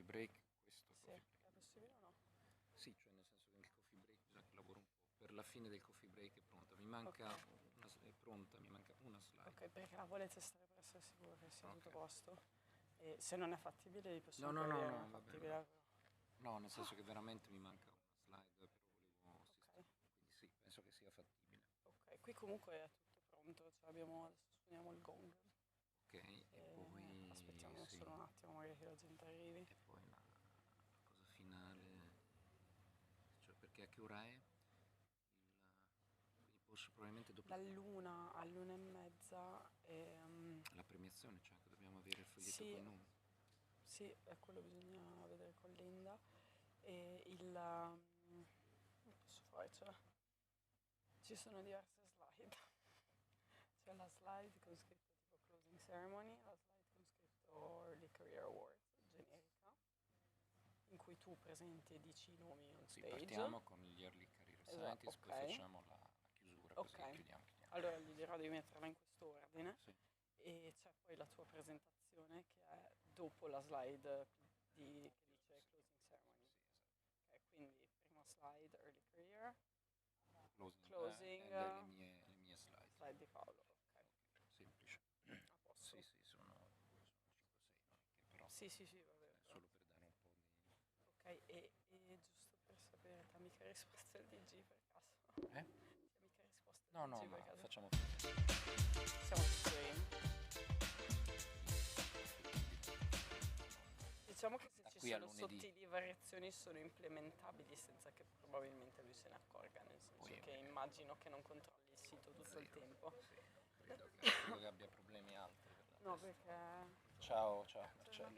coffee break, questo Sì, coffee break. è possibile o no? Sì, cioè nel senso che il coffee break bisogna che lavoro un po'. Per la fine del coffee break è pronta. Mi manca è pronta, mi manca una slide. Ok, perché la vuole testare per essere sicuro che sia tutto a Ok. posto. E se non è fattibile, gli No, possiamo no, poi no, dire no, non è va bene. fattibile. No, nel senso che veramente mi manca una slide, però volevo Ok, sistemare. Quindi sì, penso che sia fattibile. ok, qui comunque è tutto pronto, cioè abbiamo, adesso suoniamo il gong. Ok, e poi Aspettiamo sì, solo un attimo, magari che la gente arrivi. e poi la cosa finale, cioè perché a che ora è? Quindi posso probabilmente dopo Dall'una all'una e mezza. la premiazione, cioè che dobbiamo avere il foglietto con Sì, i nomi. sì, è quello bisogna vedere con Linda. E non posso farcela. Ci sono diverse slide. C'è la slide con scritto tipo Closing Ceremony, la slide con scritto Early Career Awards, generica, in cui tu presenti e dici i nomi on Sì, stage. partiamo con gli Early Career Esatto, Scientist, poi ok. facciamo la chiusura, così Ok. chiudiamo. Allora gli dirò di metterla in questo ordine Sì, e c'è poi la tua presentazione che è dopo la slide che dice sì, Closing Ceremony. sì, esatto. Ok, quindi prima slide Early Career, Closing, closing, le mie slide. slide di Paolo. Ok, Ok, semplice. a Sì, posto. sì, sono 5-6, non è che però Sì, sì, sì, vabbè. è solo per dare un po' di... Ok, e giusto per sapere, ti ha mica risposto il DG per caso? Eh? Ti ha mica risposto il No, DG no, per ma caso? facciamo tutto. Siamo sicuri? Diciamo che se Da ci qui a sono lunedì. sottili variazioni sono implementabili senza che probabilmente lui se ne accorga, nel senso Poi che immagino che non controlli il sito tutto il zero. tempo. Sì, credo che abbia problemi altri per la No, testa. perché Ciao, Marcella.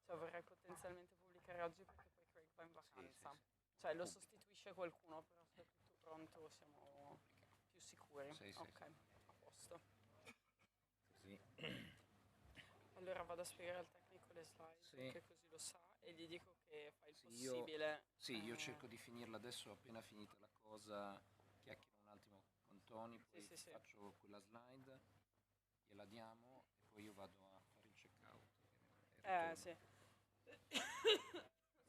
cioè, vorrei potenzialmente pubblicare oggi perché poi Craig va in Sì, sì, vacanza. sì. Cioè lo Pubblica. sostituisce qualcuno, però se è tutto pronto siamo Pubblica. più sicuri. Sì, sì, Ok, sì. a posto. Così. Allora vado a spiegare al tecnico le slide, Sì, che così lo sa, e gli dico che fa il sì, possibile. io cerco di finirla adesso, appena finita la cosa, chiacchiero un attimo con Tony, Sì, poi sì, sì. faccio quella slide, gliela diamo e poi io vado a fare il checkout e ritorno. Sì.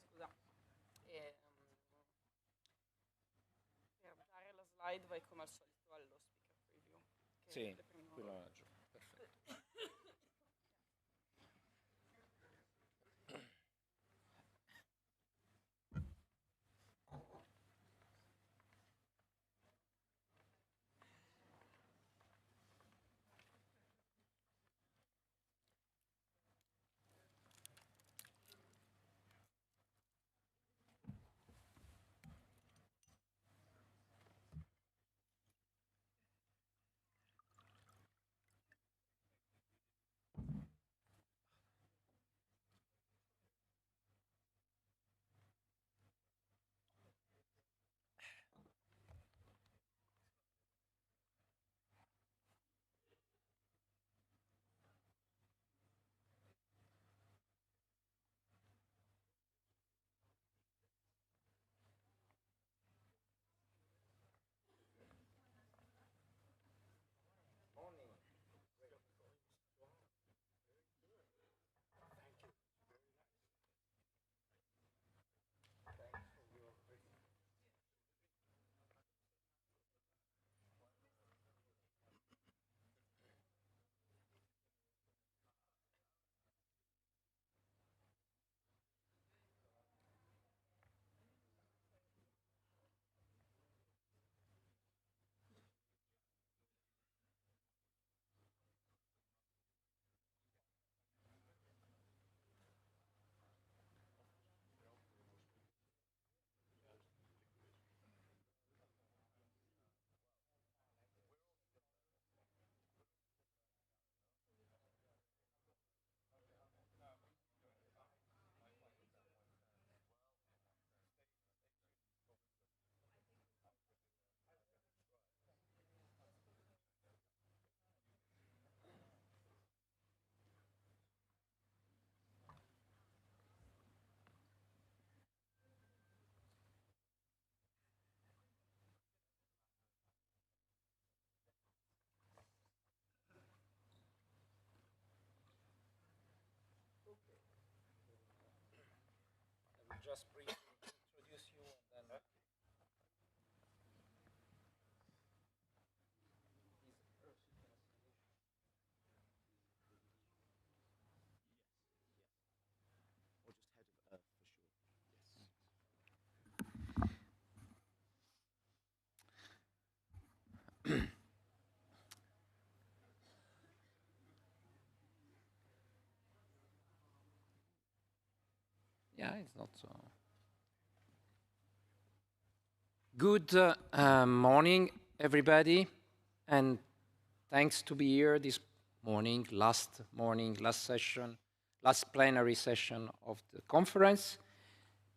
Scusa. E, per dare la slide vai come al solito allo speaker preview, che Sì, le prendono quello loro. ha ragione, perfetto. just briefly introduce you and then. Yeah, it's not so. Good morning, everybody, and thanks to be here this morning, last session, last plenary session of the conference.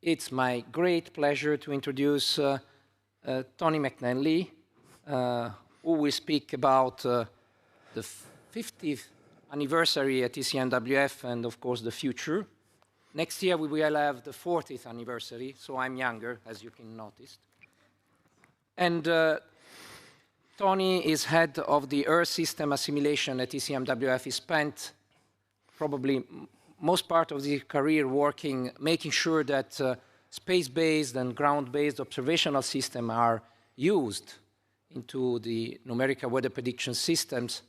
It's my great pleasure to introduce Tony McNally, who will speak about the 50th anniversary at ECMWF and, of course, the future. Next year, we will have the 40th anniversary, so I'm younger, as you can notice. And Tony is head of the Earth System Assimilation at ECMWF. He spent probably most part of his career working, making sure that space-based and ground-based observational systems are used into the numerical weather prediction systems.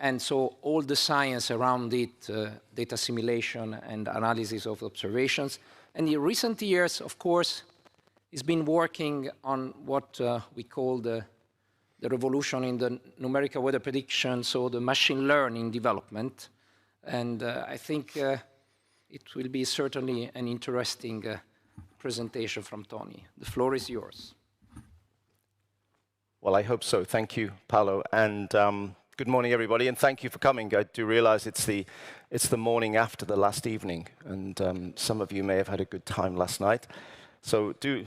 And so all the science around it, data assimilation and analysis of observations. And in recent years, of course, he's been working on what we call the revolution in the numerical weather prediction, so the machine learning development. And I think it will be certainly an interesting presentation from Tony. The floor is yours. Well, I hope so. Thank you, Paolo. And good morning, everybody, and thank you for coming. I do realize it's the morning after the last evening, and some of you may have had a good time last night. So do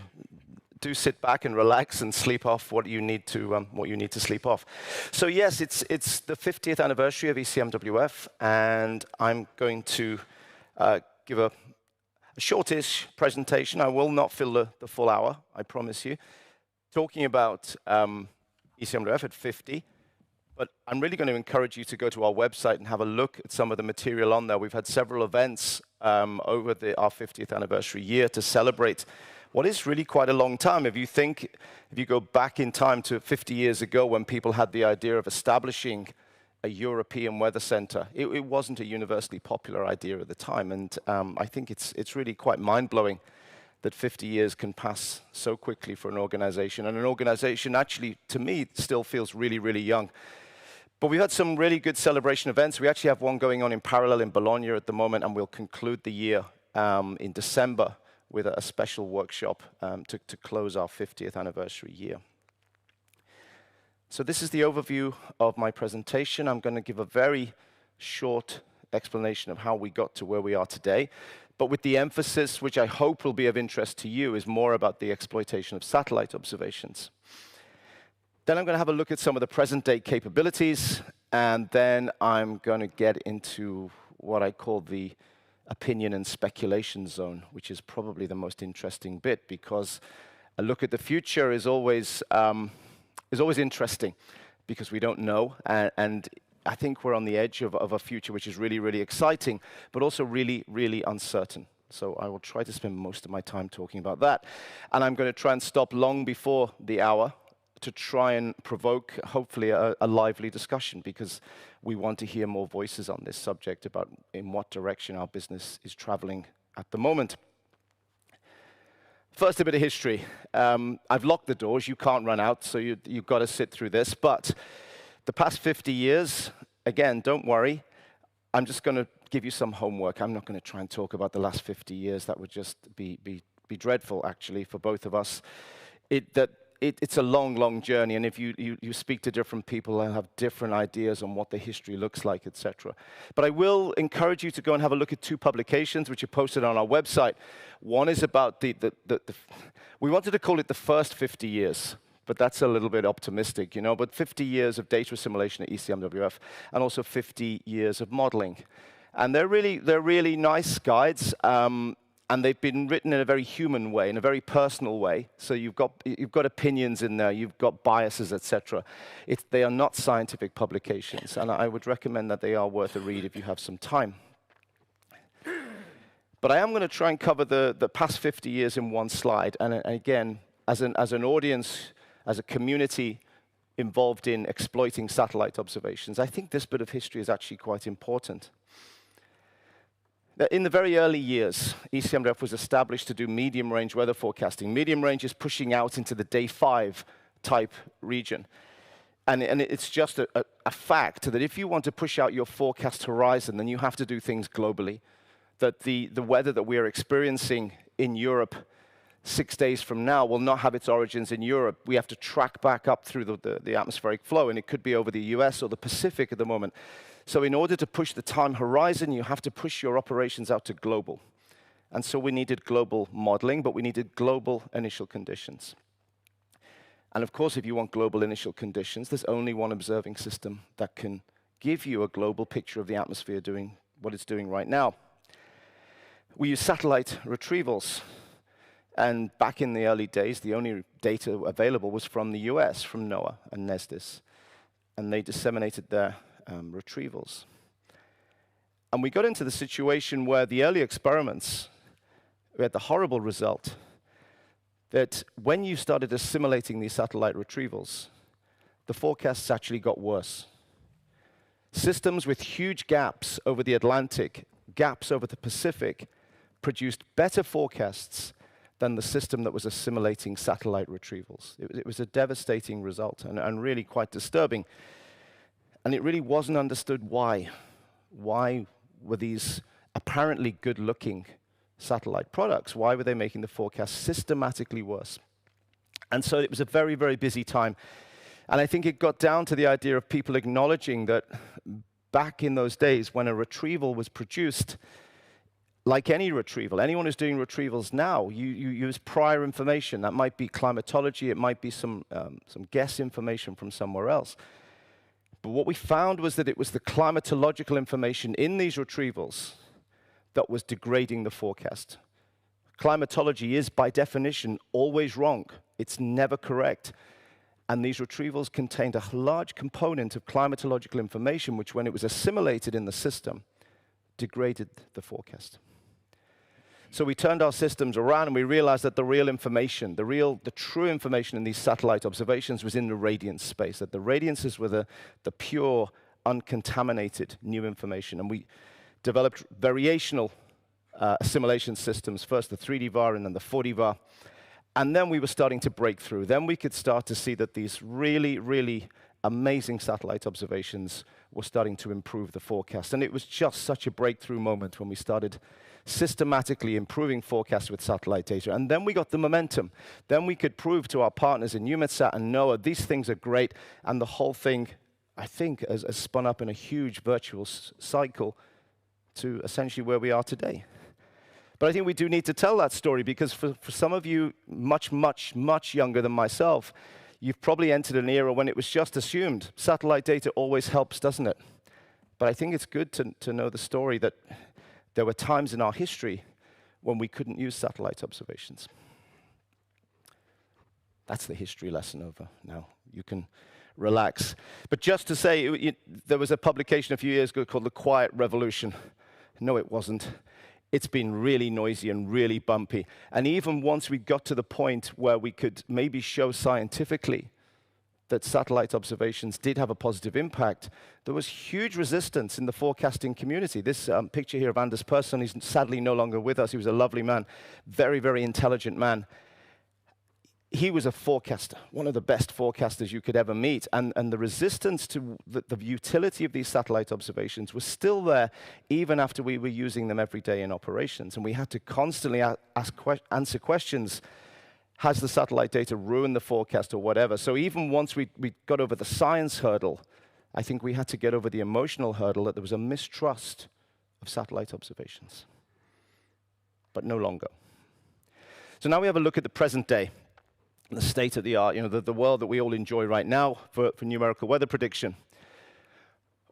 sit back and relax and sleep off what you need to sleep off. So yes, it's the 50th anniversary of ECMWF, and I'm going to give a shortish presentation. I will not fill the full hour, I promise you, talking about ECMWF at 50. But I'm really going to encourage you to go to our website and have a look at some of the material on there. We've had several events over our 50th anniversary year to celebrate what is really quite a long time. If you go back in time to 50 years ago when people had the idea of establishing a European weather center, it wasn't a universally popular idea at the time. And I think it's really quite mind-blowing that 50 years can pass so quickly for an organization. And an organization actually, to me, still feels really, really young. But we've had some really good celebration events. We actually have one going on in parallel in Bologna at the moment, and we'll conclude the year in December with a special workshop to close our 50th anniversary year. So this is the overview of my presentation. I'm going to give a very short explanation of how we got to where we are today. But with the emphasis, which I hope will be of interest to you, is more about the exploitation of satellite observations. Then I'm going to have a look at some of the present-day capabilities, and then I'm going to get into what I call the opinion and speculation zone, which is probably the most interesting bit, because a look at the future is always interesting, because we don't know, and I think we're on the edge of a future which is really, really exciting, but also really, really uncertain. So I will try to spend most of my time talking about that. And I'm going to try and stop long before the hour to try and provoke, hopefully, a lively discussion, because we want to hear more voices on this subject about in what direction our business is traveling at the moment. First, a bit of history. I've locked the doors. You can't run out, so you've got to sit through this. But the past 50 years, again, don't worry. I'm just going to give you some homework. I'm not going to try and talk about the last 50 years. That would just be dreadful, actually, for both of us. It's a long, long journey, and if you speak to different people, they'll have different ideas on what the history looks like, etc. But I will encourage you to go and have a look at two publications which are posted on our website. One is about we wanted to call it the first 50 years, but that's a little bit optimistic, you know, but 50 years of data assimilation at ECMWF, and also 50 years of modeling. And they're really nice guides. And they've been written in a very human way, in a very personal way. So you've got opinions in there, you've got biases, etc. They are not scientific publications, and I would recommend that they are worth a read if you have some time. But I am going to try and cover the past 50 years in one slide. And again, as an audience, as a community involved in exploiting satellite observations, I think this bit of history is actually quite important. In the very early years, ECMWF was established to do medium-range weather forecasting. Medium range is pushing out into the day 5 type region. And it's just a fact that if you want to push out your forecast horizon, then you have to do things globally. That the weather that we are experiencing in Europe 6 days from now will not have its origins in Europe. We have to track back up through the atmospheric flow, and it could be over the US or the Pacific at the moment. So in order to push the time horizon, you have to push your operations out to global. And so we needed global modeling, but we needed global initial conditions. And of course, if you want global initial conditions, there's only one observing system that can give you a global picture of the atmosphere doing what it's doing right now. We use satellite retrievals. And back in the early days, the only data available was from the US, from NOAA and NESDIS. And they disseminated their retrievals. And we got into the situation where the early experiments, we had the horrible result that when you started assimilating these satellite retrievals, the forecasts actually got worse. Systems with huge gaps over the Atlantic, gaps over the Pacific, produced better forecasts than the system that was assimilating satellite retrievals. It was a devastating result and really quite disturbing. And it really wasn't understood why. Why were these apparently good-looking satellite products, why were they making the forecast systematically worse? And so it was a very, very busy time. And I think it got down to the idea of people acknowledging that back in those days when a retrieval was produced, like any retrieval, anyone who's doing retrievals now, you use prior information. That might be climatology, it might be some guess information from somewhere else. But what we found was that it was the climatological information in these retrievals that was degrading the forecast. Climatology is, by definition, always wrong. It's never correct. And these retrievals contained a large component of climatological information, which, when it was assimilated in the system, degraded the forecast. So we turned our systems around and we realized that the real information, the true information in these satellite observations was in the radiance space, that the radiances were the pure, uncontaminated new information. And we developed variational assimilation systems, first the 3D VAR and then the 4D VAR. And then we were starting to break through. Then we could start to see that these really, really amazing satellite observations were starting to improve the forecast. And it was just such a breakthrough moment when we started systematically improving forecasts with satellite data. And then we got the momentum. Then we could prove to our partners in EUMETSAT and NOAA, these things are great. And the whole thing, I think, has spun up in a huge virtual cycle to essentially where we are today. But I think we do need to tell that story, because for some of you much, much, much younger than myself, you've probably entered an era when it was just assumed. Satellite data always helps, doesn't it? But I think it's good to know the story that there were times in our history when we couldn't use satellite observations. That's the history lesson over now. You can relax. But just to say, there was a publication a few years ago called The Quiet Revolution. No, it wasn't. It's been really noisy and really bumpy. And even once we got to the point where we could maybe show scientifically that satellite observations did have a positive impact, there was huge resistance in the forecasting community. This picture here of Anders Persson, he's sadly no longer with us. He was a lovely man, very, very intelligent man. He was a forecaster, one of the best forecasters you could ever meet. And the resistance to the utility of these satellite observations was still there, even after we were using them every day in operations. And we had to constantly answer questions. Has the satellite data ruined the forecast or whatever? So even once we got over the science hurdle, I think we had to get over the emotional hurdle that there was a mistrust of satellite observations. But no longer. So now we have a look at the present day, the state of the art, the world that we all enjoy right now for numerical weather prediction.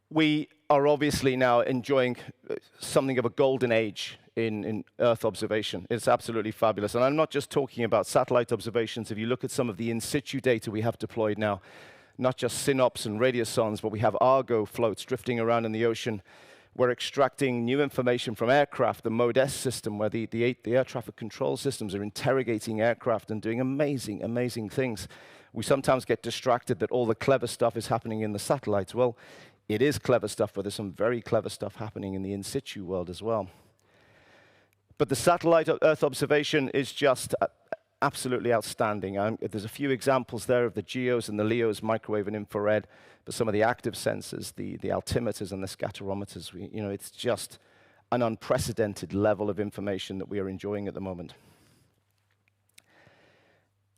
We are obviously now enjoying something of a golden age in Earth observation. It's absolutely fabulous. And I'm not just talking about satellite observations. If you look at some of the in situ data we have deployed now, not just synops and radiosondes, but we have Argo floats drifting around in the ocean. We're extracting new information from aircraft, the Mode S system, where the air traffic control systems are interrogating aircraft and doing amazing, amazing things. We sometimes get distracted that all the clever stuff is happening in the satellites. Well, it is clever stuff, but there's some very clever stuff happening in the in situ world as well. But the satellite Earth observation is just absolutely outstanding. There's a few examples there of the GEOs and the LEOs, microwave and infrared, but some of the active sensors, the altimeters and the scatterometers, it's just an unprecedented level of information that we are enjoying at the moment.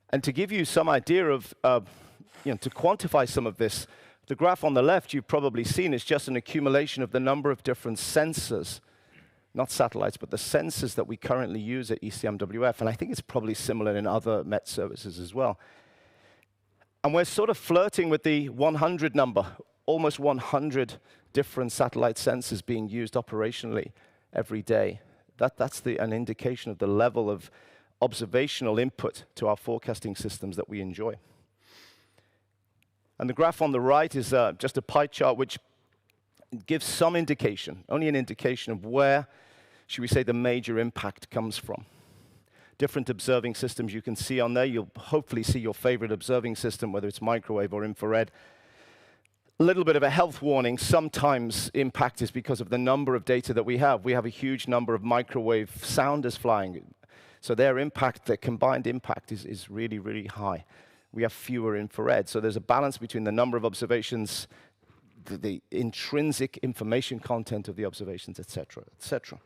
And to give you some idea of, to quantify some of this, the graph on the left you've probably seen is just an accumulation of the number of different sensors, not satellites, but the sensors that we currently use at ECMWF, and I think it's probably similar in other Met services as well. And we're sort of flirting with the 100 number, almost 100 different satellite sensors being used operationally every day. That's an indication of the level of observational input to our forecasting systems that we enjoy. And the graph on the right is just a pie chart which gives some indication, only an indication of where, should we say, the major impact comes from. Different observing systems you can see on there. You'll hopefully see your favorite observing system, whether it's microwave or infrared. A little bit of a health warning. Sometimes impact is because of the number of data that we have. We have a huge number of microwave sounders flying. So their impact, their combined impact is really, really high. We have fewer infrared. So there's a balance between the number of observations, the intrinsic information content of the observations, et cetera, et cetera.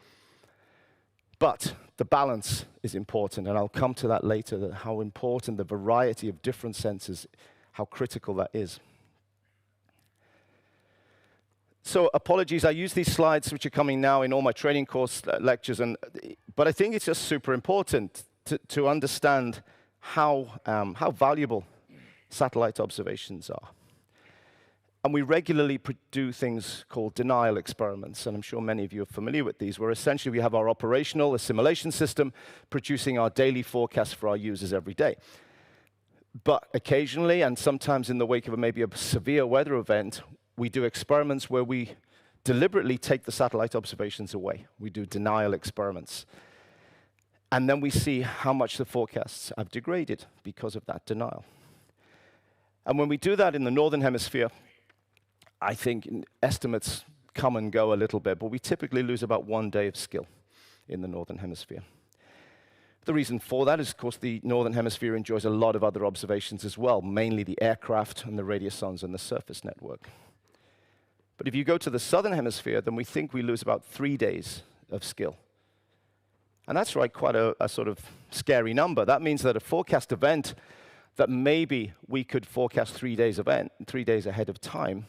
But the balance is important, and I'll come to that later, how important the variety of different sensors, how critical that is. So apologies, I use these slides which are coming now in all my training course lectures, but I think it's just super important to understand how valuable satellite observations are. And we regularly do things called denial experiments, and I'm sure many of you are familiar with these, where essentially we have our operational assimilation system producing our daily forecast for our users every day. But occasionally, and sometimes in the wake of maybe a severe weather event, we do experiments where we deliberately take the satellite observations away. We do denial experiments. And then we see how much the forecasts have degraded because of that denial. And when we do that in the Northern Hemisphere, I think estimates come and go a little bit, but we typically lose about 1 day of skill in the Northern Hemisphere. The reason for that is, of course, the Northern Hemisphere enjoys a lot of other observations as well, mainly the aircraft and the radiosondes and the surface network. But if you go to the Southern Hemisphere, then we think we lose about 3 days of skill. And that's quite a sort of scary number. That means that a forecast event that maybe we could forecast 3 days ahead of time,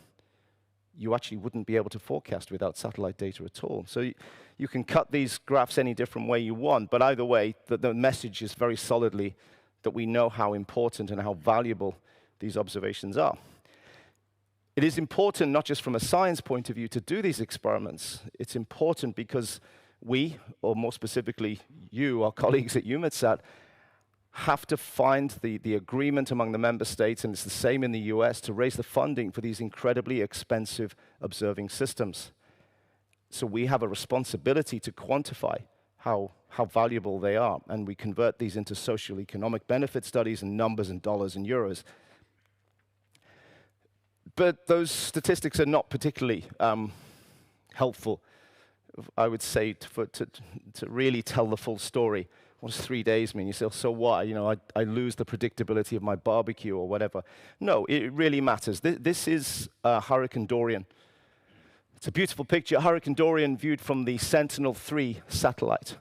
you actually wouldn't be able to forecast without satellite data at all. So you can cut these graphs any different way you want, but either way, the message is very solidly that we know how important and how valuable these observations are. It is important, not just from a science point of view, to do these experiments. It's important because we, or more specifically you, our colleagues at EUMETSAT, have to find the agreement among the member states, and it's the same in the US, to raise the funding for these incredibly expensive observing systems. So we have a responsibility to quantify how valuable they are, and we convert these into social economic benefit studies and numbers and dollars and euros. But those statistics are not particularly helpful, I would say, to really tell the full story. What does 3 days mean? You say, so what? I lose the predictability of my barbecue or whatever. No, it really matters. This is Hurricane Dorian. It's a beautiful picture. Hurricane Dorian viewed from the Sentinel-3 satellite.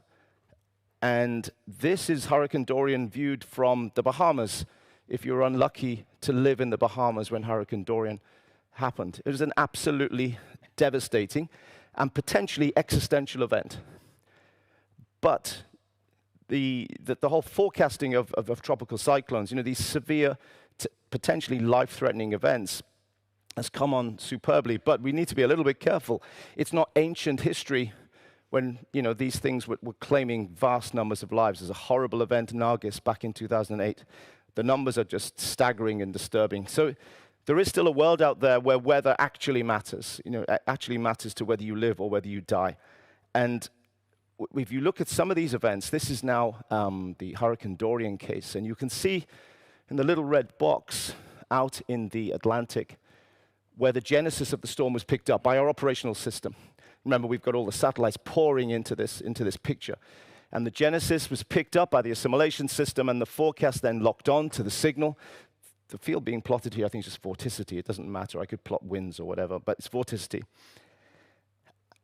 And this is Hurricane Dorian viewed from the Bahamas, if you're unlucky to live in the Bahamas when Hurricane Dorian happened. It was an absolutely devastating and potentially existential event. But the whole forecasting of tropical cyclones, these severe, potentially life-threatening events, has come on superbly. But we need to be a little bit careful. It's not ancient history when these things were claiming vast numbers of lives. There's a horrible event, Nargis, back in 2008. The numbers are just staggering and disturbing. So there is still a world out there where weather actually matters. You know, actually matters to whether you live or whether you die. And if you look at some of these events, this is now the Hurricane Dorian case, and you can see in the little red box out in the Atlantic where the genesis of the storm was picked up by our operational system. Remember, we've got all the satellites pouring into this picture. And the genesis was picked up by the assimilation system, and the forecast then locked on to the signal. The field being plotted here, I think, is just vorticity. It doesn't matter. I could plot winds or whatever, but it's vorticity.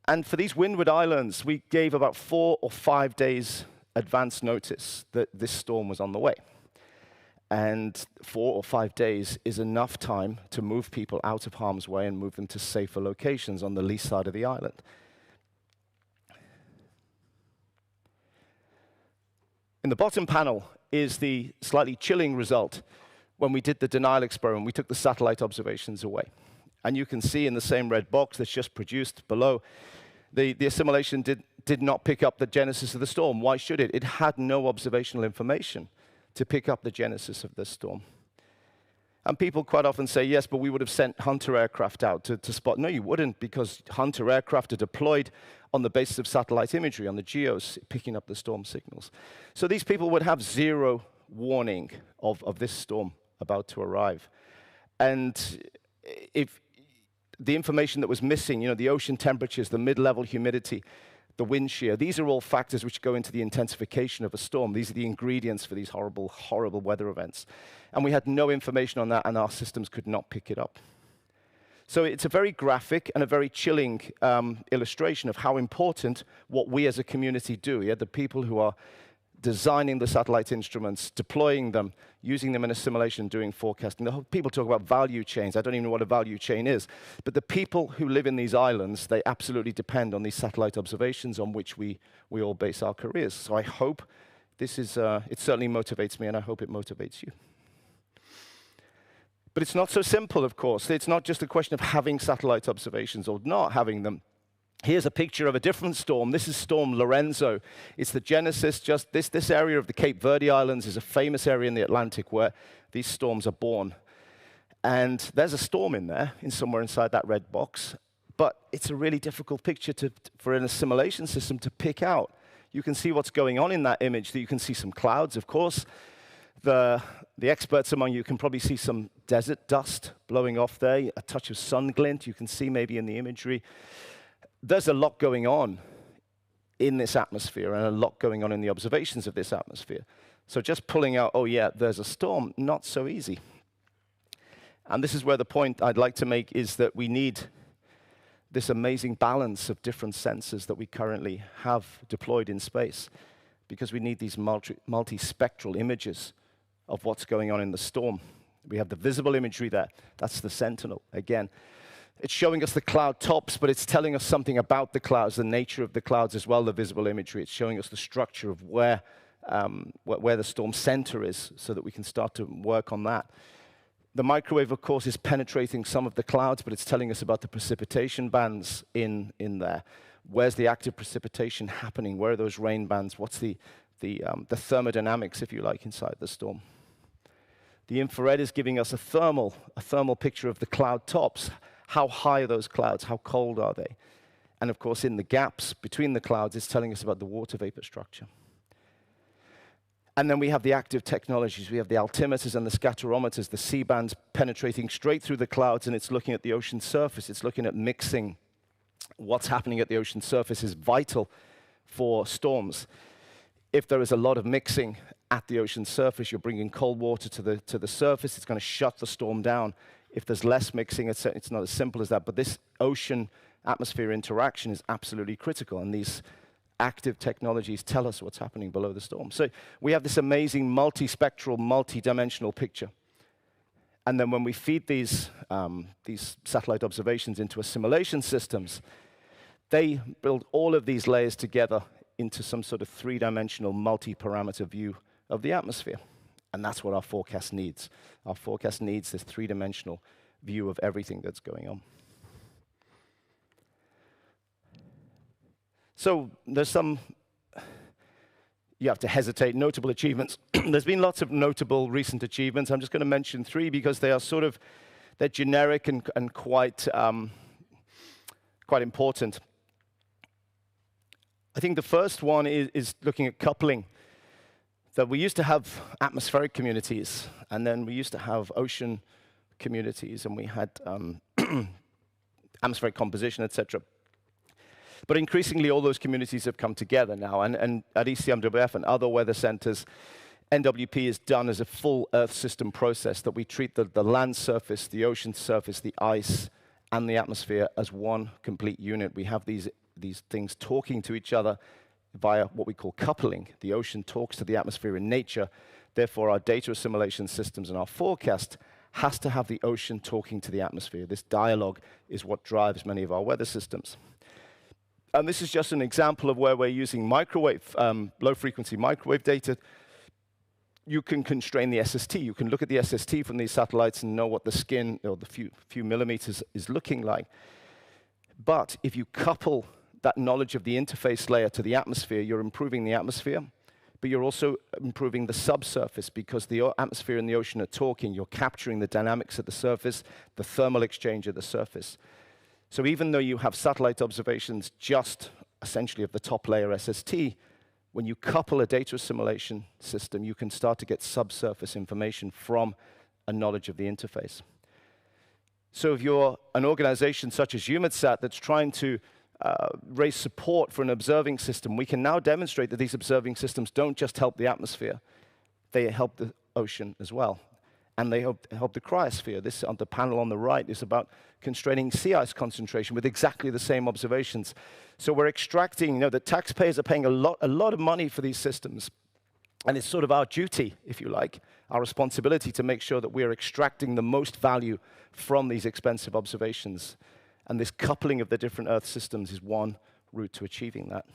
And for these windward islands, we gave about 4 or 5 days advance notice that this storm was on the way. And 4 or 5 days is enough time to move people out of harm's way and move them to safer locations on the lee side of the island. In the bottom panel is the slightly chilling result when we did the denial experiment. We took the satellite observations away. And you can see in the same red box that's just produced below, the assimilation did not pick up the genesis of the storm. Why should it? It had no observational information to pick up the genesis of this storm. And people quite often say, yes, but we would have sent Hunter aircraft out to spot. No, you wouldn't, because Hunter aircraft are deployed on the basis of satellite imagery, on the geos, picking up the storm signals. So these people would have zero warning of this storm about to arrive. And if the information that was missing, you know, the ocean temperatures, the mid-level humidity, the wind shear, these are all factors which go into the intensification of a storm. These are the ingredients for these horrible, horrible weather events. And we had no information on that, and our systems could not pick it up. So it's a very graphic and a very chilling illustration of how important what we as a community do. Yeah? The people who are designing the satellite instruments, deploying them, using them in assimilation, doing forecasting. People talk about value chains. I don't even know what a value chain is. But the people who live in these islands, they absolutely depend on these satellite observations on which we all base our careers. So I hope this is, it certainly motivates me, and I hope it motivates you. But it's not so simple, of course. It's not just a question of having satellite observations or not having them. Here's a picture of a different storm. This is Storm Lorenzo. It's the genesis. Just this area of the Cape Verde Islands is a famous area in the Atlantic where these storms are born. And there's a storm in there, somewhere inside that red box. But it's a really difficult picture for an assimilation system to pick out. You can see what's going on in that image. You can see some clouds, of course. The experts among you can probably see some desert dust blowing off there, a touch of sun glint you can see maybe in the imagery. There's a lot going on in this atmosphere and a lot going on in the observations of this atmosphere. So just pulling out, oh yeah, there's a storm, not so easy. And this is where the point I'd like to make is that we need this amazing balance of different sensors that we currently have deployed in space, because we need these multi-spectral images of what's going on in the storm. We have the visible imagery there. That's the Sentinel, again. It's showing us the cloud tops, but it's telling us something about the clouds, the nature of the clouds as well, the visible imagery. It's showing us the structure of where the storm center is so that we can start to work on that. The microwave, of course, is penetrating some of the clouds, but it's telling us about the precipitation bands in there. Where's the active precipitation happening? Where are those rain bands? What's the thermodynamics, if you like, inside the storm? The infrared is giving us a thermal picture of the cloud tops. How high are those clouds? How cold are they? And of course, in the gaps between the clouds, it's telling us about the water vapor structure. And then we have the active technologies. We have the altimeters and the scatterometers, the C-bands penetrating straight through the clouds, and it's looking at the ocean surface. It's looking at mixing. What's happening at the ocean surface is vital for storms. If there is a lot of mixing at the ocean surface, you're bringing cold water to the surface, it's going to shut the storm down. If there's less mixing, it's not as simple as that. But this ocean-atmosphere interaction is absolutely critical, and these active technologies tell us what's happening below the storm. So we have this amazing multispectral, multi-dimensional picture. And then when we feed these satellite observations into assimilation systems, they build all of these layers together into some sort of three-dimensional, multi-parameter view of the atmosphere. And that's what our forecast needs. Our forecast needs this three-dimensional view of everything that's going on. So there's some, you have to hesitate, notable achievements. There's been lots of notable recent achievements. I'm just going to mention 3 because they are sort of They're generic and quite important. I think the first one is looking at coupling. So we used to have atmospheric communities, and then we used to have ocean communities, and we had atmospheric composition, etc. But increasingly, all those communities have come together now, and at ECMWF and other weather centers, NWP is done as a full Earth system process that we treat the land surface, the ocean surface, the ice, and the atmosphere as one complete unit. We have these things talking to each other via what we call coupling. The ocean talks to the atmosphere in nature. Therefore, our data assimilation systems and our forecast has to have the ocean talking to the atmosphere. This dialogue is what drives many of our weather systems. And this is just an example of where we're using microwave, low-frequency microwave data. You can constrain the SST. You can look at the SST from these satellites and know what the skin, or the few millimeters, is looking like. But if you couple that knowledge of the interface layer to the atmosphere, you're improving the atmosphere, but you're also improving the subsurface because the atmosphere and the ocean are talking. You're capturing the dynamics at the surface, the thermal exchange at the surface. So even though you have satellite observations just essentially of the top layer SST, when you couple a data assimilation system, you can start to get subsurface information from a knowledge of the interface. So if you're an organization such as EUMETSAT that's trying to raise support for an observing system, we can now demonstrate that these observing systems don't just help the atmosphere, they help the ocean as well. And they help the cryosphere. This on the panel on the right is about constraining sea ice concentration with exactly the same observations. So we're extracting, the taxpayers are paying a lot of money for these systems. And it's sort of our duty, if you like, our responsibility to make sure that we're extracting the most value from these expensive observations. And this coupling of the different Earth systems is one route to achieving that.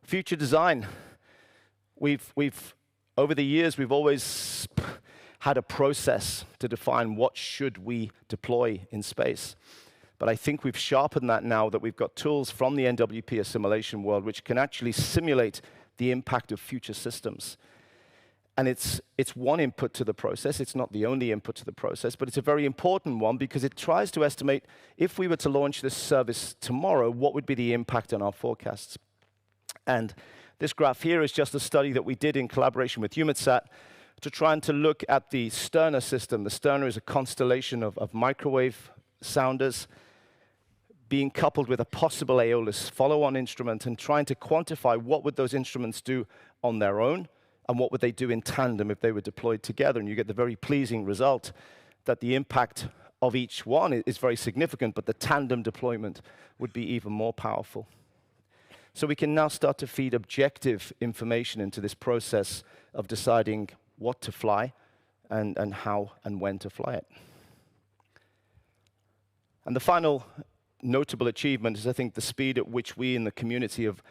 Future design. Over the years, we've always had a process to define what should we deploy in space. But I think we've sharpened that now that we've got tools from the NWP assimilation world which can actually simulate the impact of future systems. And it's one input to the process. It's not the only input to the process, but it's a very important one because it tries to estimate if we were to launch this service tomorrow, what would be the impact on our forecasts. And this graph here is just a study that we did in collaboration with EUMETSAT to try and to look at the Sterner system. The Sterner is a constellation of microwave sounders being coupled with a possible Aeolus follow-on instrument and trying to quantify what would those instruments do on their own and what would they do in tandem if they were deployed together. And you get the very pleasing result that the impact of each one is very significant, but the tandem deployment would be even more powerful. So we can now start to feed objective information into this process of deciding what to fly and how and when to fly it. And the final notable achievement is, I think, the speed at which we in the community have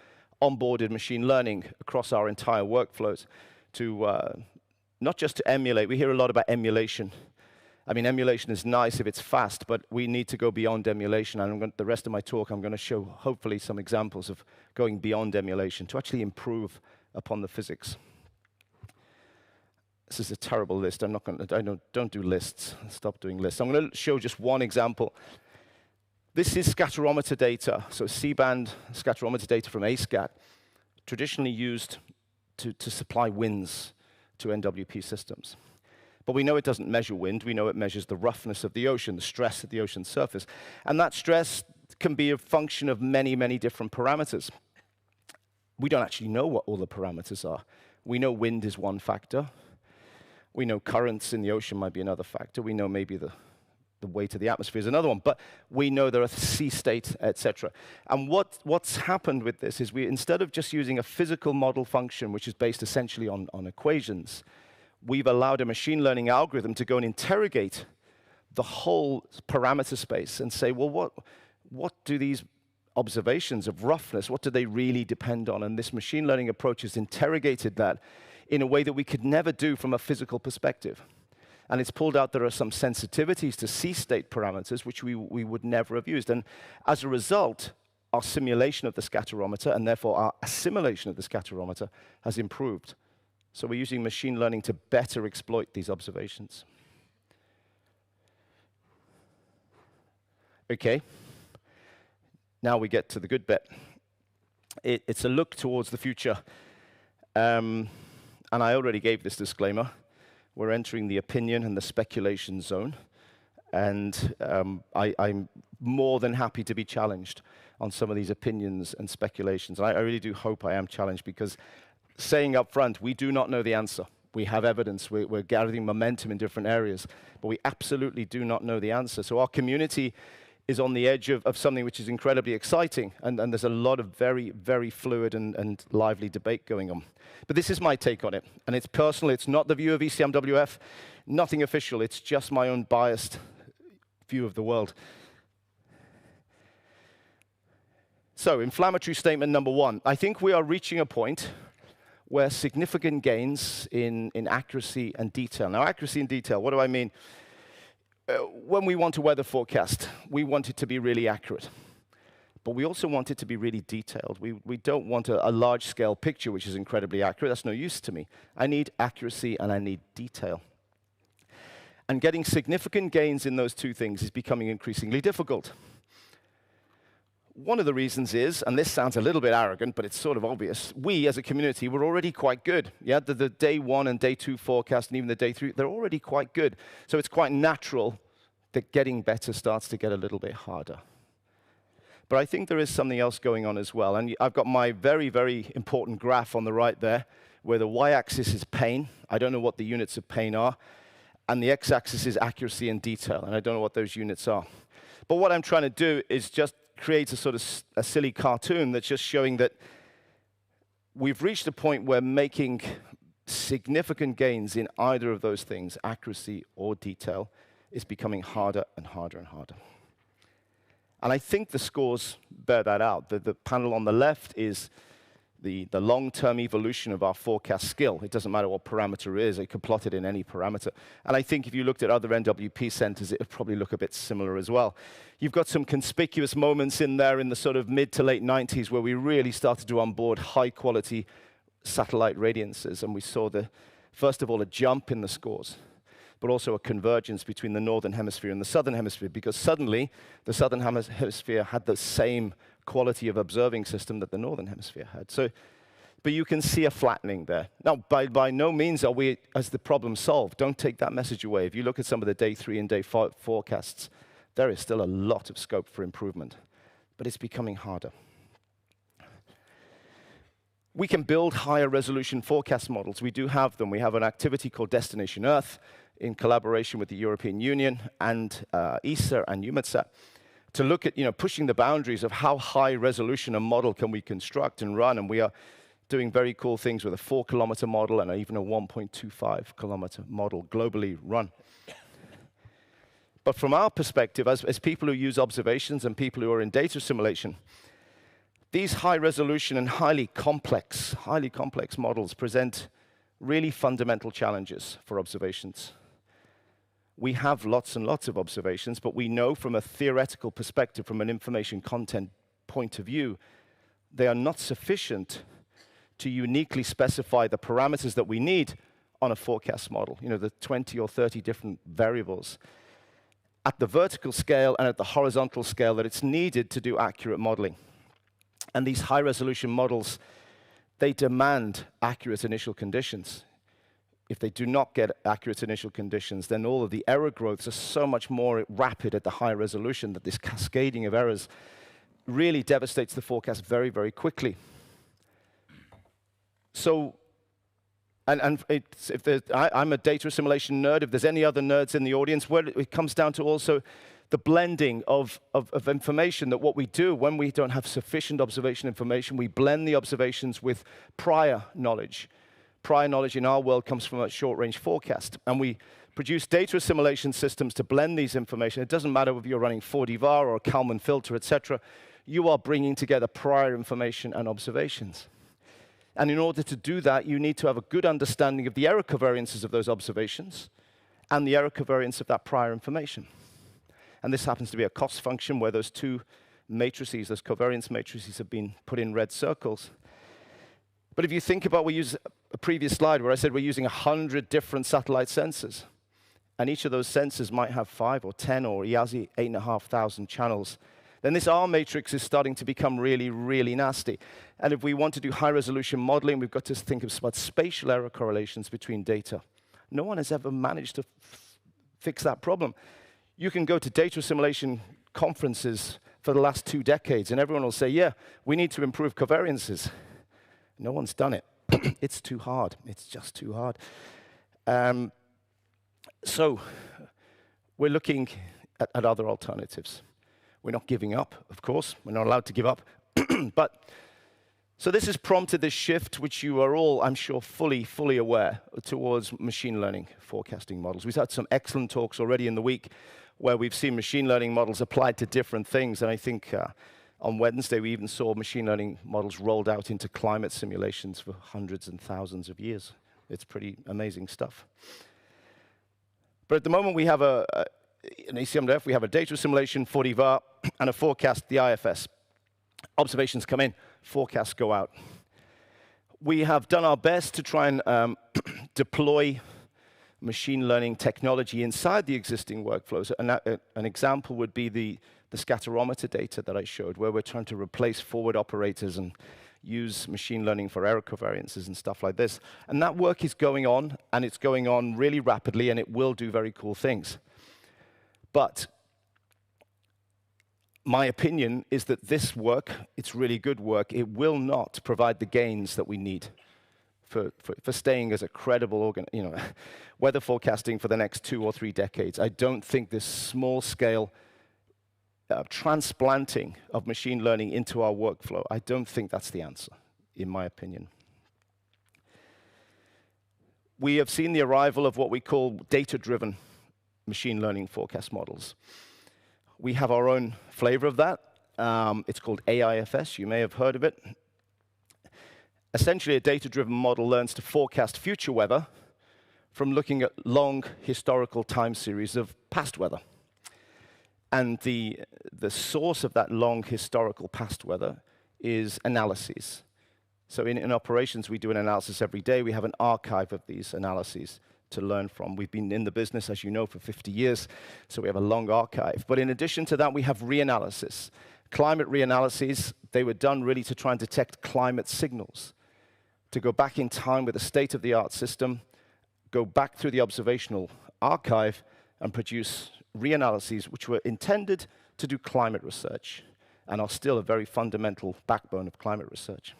onboarded machine learning across our entire workflows to not just to emulate. We hear a lot about emulation. I mean, emulation is nice if it's fast, but we need to go beyond emulation. And the rest of my talk, I'm going to show, hopefully, some examples of going beyond emulation to actually improve upon the physics. This is a terrible list. I'm not going to, don't do lists. Stop doing lists. I'm going to show just one example. This is scatterometer data, so C-band scatterometer data from ASCAT, traditionally used to supply winds to NWP systems. But we know it doesn't measure wind. We know it measures the roughness of the ocean, the stress at the ocean surface. And that stress can be a function of many, many different parameters. We don't actually know what all the parameters are. We know wind is one factor. We know currents in the ocean might be another factor. We know maybe the weight of the atmosphere is another one. But we know there are sea state, etc. And what's happened with this is instead of just using a physical model function, which is based essentially on equations, we've allowed a machine learning algorithm to go and interrogate the whole parameter space and say, well, what do these observations of roughness, what do they really depend on? And this machine learning approach has interrogated that in a way that we could never do from a physical perspective. And it's pulled out there are some sensitivities to sea state parameters which we would never have used. And as a result, our simulation of the scatterometer, and therefore our assimilation of the scatterometer, has improved So we're using machine learning to better exploit these observations. Okay, now we get to the good bit. It's a look towards the future. And I already gave this disclaimer. We're entering the opinion and the speculation zone. And I'm more than happy to be challenged on some of these opinions and speculations. And I really do hope I am challenged, because saying up front, we do not know the answer. We have evidence. We're gathering momentum in different areas. But we absolutely do not know the answer. So our community is on the edge of something which is incredibly exciting. And there's a lot of very, very fluid and lively debate going on. But this is my take on it. And it's personal. It's not the view of ECMWF. Nothing official. It's just my own biased view of the world. So, inflammatory statement number one. I think we are reaching a point where significant gains in accuracy and detail. Now, accuracy and detail, what do I mean? When we want a weather forecast, we want it to be really accurate. But we also want it to be really detailed. We don't want a large-scale picture which is incredibly accurate. That's no use to me. I need accuracy and I need detail. And getting significant gains in those two things is becoming increasingly difficult. One of the reasons is, and this sounds a little bit arrogant, but it's sort of obvious, we as a community were already quite good. Yeah, the day 1 and day 2 forecast and even the day 3, they're already quite good. So it's quite natural that getting better starts to get a little bit harder. But I think there is something else going on as well. And I've got my very, very important graph on the right there, where the y-axis is pain. I don't know what the units of pain are. And the x-axis is accuracy and detail, and I don't know what those units are. But what I'm trying to do is just create a sort of a silly cartoon that's just showing that we've reached a point where making significant gains in either of those things, accuracy or detail, is becoming harder and harder and harder. And I think the scores bear that out. The panel on the left is the long-term evolution of our forecast skill. It doesn't matter what parameter it is. It can plot it in any parameter. And I think if you looked at other NWP centers, it would probably look a bit similar as well. You've got some conspicuous moments in there in the sort of mid to late 90s where we really started to onboard high-quality satellite radiances. And we saw, first of all, a jump in the scores, but also a convergence between the northern hemisphere and the southern hemisphere, because suddenly the southern hemisphere had the same quality of observing system that the northern hemisphere had. So, but you can see a flattening there. Now, by no means are we as the problem solved. Don't take that message away. If you look at some of the day 3 and day 5 forecasts, there is still a lot of scope for improvement, but it's becoming harder. We can build higher resolution forecast models. We do have them. We have an activity called Destination Earth in collaboration with the European Union and ESA and EUMETSAT, to look at pushing the boundaries of how high resolution a model can we construct and run. And we are doing very cool things with a 4-kilometer model and even a 1.25-kilometer model globally run. But from our perspective, as people who use observations and people who are in data assimilation, these high resolution and highly complex models present really fundamental challenges for observations. We have lots and lots of observations, but we know from a theoretical perspective, from an information content point of view, they are not sufficient to uniquely specify the parameters that we need on a forecast model, the 20 or 30 different variables at the vertical scale and at the horizontal scale that it's needed to do accurate modeling. And these high-resolution models, they demand accurate initial conditions. If they do not get accurate initial conditions, then all of the error growths are so much more rapid at the high resolution that this cascading of errors really devastates the forecast very, very quickly. So, I'm a data assimilation nerd. If there's any other nerds in the audience, it comes down to also the blending of information, that what we do when we don't have sufficient observation information, we blend the observations with prior knowledge. Prior knowledge in our world comes from a short-range forecast, and we produce data assimilation systems to blend these information. It doesn't matter if you're running 4D-VAR or a Kalman filter, etc. You are bringing together prior information and observations. And in order to do that, you need to have a good understanding of the error covariances of those observations and the error covariance of that prior information. And this happens to be a cost function where those two matrices, those covariance matrices, have been put in red circles. But if you think about, we use a previous slide where I said we're using 100 different satellite sensors. And each of those sensors might have 5 or 10 or EASI 8,500 channels. Then this R matrix is starting to become really, really nasty. And if we want to do high-resolution modeling, we've got to think about spatial error correlations between data. No one has ever managed to fix that problem. You can go to data assimilation conferences for the last 2 decades, and everyone will say, yeah, we need to improve covariances. No one's done it. It's too hard. It's just too hard. So we're looking at other alternatives. We're not giving up, of course. We're not allowed to give up. So this has prompted this shift, which you are all, I'm sure, fully aware, towards machine learning forecasting models. We've had some excellent talks already in the week where we've seen machine learning models applied to different things. And I think on Wednesday, we even saw machine learning models rolled out into climate simulations for hundreds and thousands of years. It's pretty amazing stuff. But at the moment, we have an ECMWF, we have a data assimilation, 40 VAR, and a forecast, the IFS. Observations come in, forecasts go out. We have done our best to try and deploy machine learning technology inside the existing workflows. An example would be the scatterometer data that I showed, where we're trying to replace forward operators and use machine learning for error covariances and stuff like this. And that work is going on, and it's going on really rapidly, and it will do very cool things. But my opinion is that this work, it's really good work, it will not provide the gains that we need for staying as a credible weather forecasting for the next 2 or 3 decades. I don't think this small-scale transplanting of machine learning into our workflow, I don't think that's the answer, in my opinion. We have seen the arrival of what we call data-driven machine learning forecast models. We have our own flavor of that. It's called AIFS. You may have heard of it. Essentially, a data-driven model learns to forecast future weather from looking at long historical time series of past weather. And the source of that long historical past weather is analyses. So in operations, we do an analysis every day. We have an archive of these analyses to learn from. We've been in the business, as you know, for 50 years, so we have a long archive. But in addition to that, we have reanalysis. Climate reanalyses, they were done really to try and detect climate signals, to go back in time with a state-of-the-art system, go back through the observational archive, and produce reanalyses which were intended to do climate research and are still a very fundamental backbone of climate research.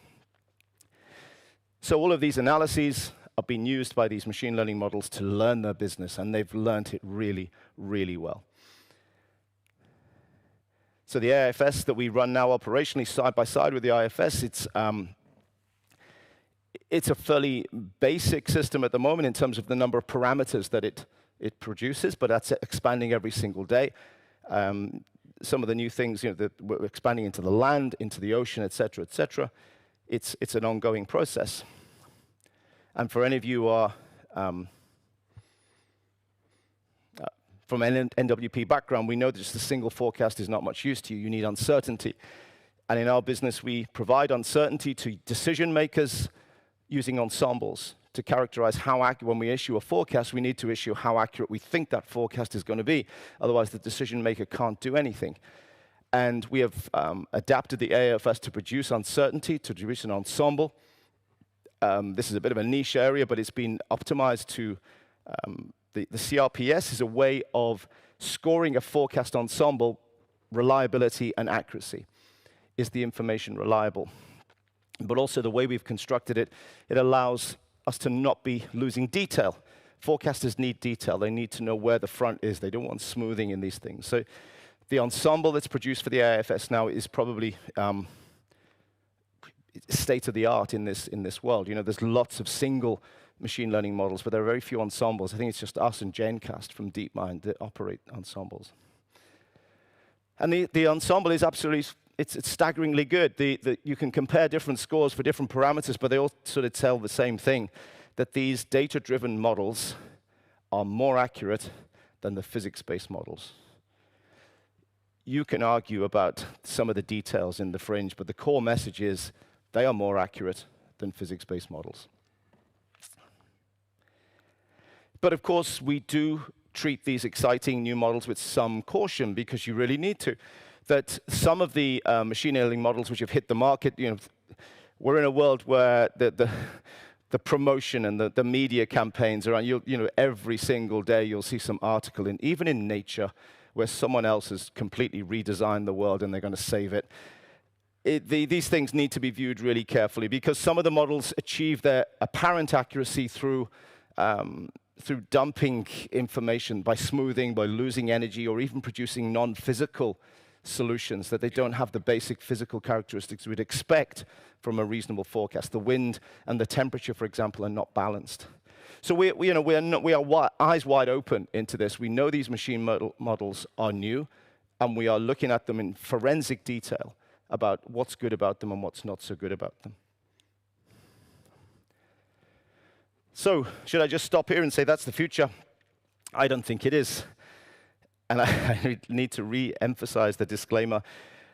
So all of these analyses are being used by these machine learning models to learn their business, and they've learned it really, really well. So the AIFS that we run now operationally side by side with the IFS, it's a fairly basic system at the moment in terms of the number of parameters that it produces, but that's expanding every single day. Some of the new things, that we're expanding into the land, into the ocean, et cetera, et cetera. It's an ongoing process. And for any of you who are from an NWP background, we know that just a single forecast is not much use to you. You need uncertainty. And in our business, we provide uncertainty to decision makers using ensembles to characterize how accurate. When we issue a forecast, we need to issue how accurate we think that forecast is going to be. Otherwise, the decision maker can't do anything. And we have adapted the AIFS to produce uncertainty, to produce an ensemble. This is a bit of a niche area, but it's been optimized to the CRPS is a way of scoring a forecast ensemble, reliability and accuracy. Is the information reliable? But also the way we've constructed it, it allows us to not be losing detail. Forecasters need detail. They need to know where the front is. They don't want smoothing in these things. So the ensemble that's produced for the AIFS now is probably state of the art in this world. There's lots of single machine learning models, but there are very few ensembles. I think it's just us and GenCast from DeepMind that operate ensembles. And the ensemble is absolutely, it's staggeringly good. You can compare different scores for different parameters, but they all sort of tell the same thing, that these data-driven models are more accurate than the physics-based models. You can argue about some of the details in the fringe, but the core message is they are more accurate than physics-based models. But of course, we do treat these exciting new models with some caution, because you really need to. That some of the machine learning models which have hit the market, we're in a world where the promotion and the media campaigns around, every single day you'll see some article, even in Nature, where someone else has completely redesigned the world and they're going to save it. These things need to be viewed really carefully, because some of the models achieve their apparent accuracy through dumping information, by smoothing, by losing energy, or even producing non-physical solutions that they don't have the basic physical characteristics we'd expect from a reasonable forecast. The wind and the temperature, for example, are not balanced. So we are eyes wide open into this. We know these machine models are new, and we are looking at them in forensic detail about what's good about them and what's not so good about them. So, should I just stop here and say that's the future? I don't think it is. And I need to re-emphasize the disclaimer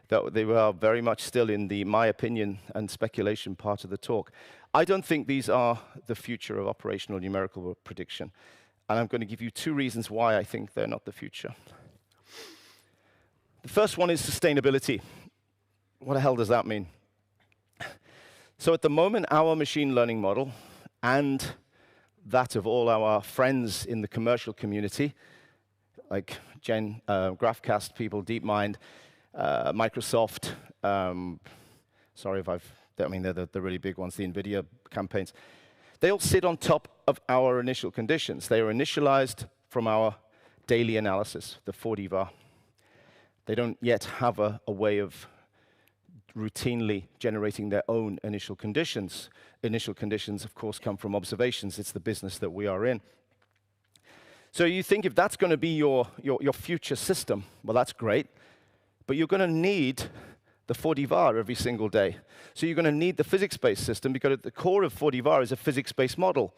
that they are very much still in the my opinion and speculation part of the talk. I don't think these are the future of operational numerical prediction. And I'm going to give you 2 reasons why I think they're not the future. The first one is sustainability. What the hell does that mean? So at the moment, our machine learning model and that of all our friends in the commercial community, like GraphCast people, DeepMind, Microsoft, sorry if they're the really big ones, the NVIDIA campaigns. They all sit on top of our initial conditions. They are initialized from our daily analysis, the 4D var. They don't yet have a way of routinely generating their own initial conditions. Initial conditions, of course, come from observations. It's the business that we are in. So you think if that's going to be your future system, well, that's great. But you're going to need the 4D var every single day. So you're going to need the physics-based system, because at the core of 4D var is a physics-based model.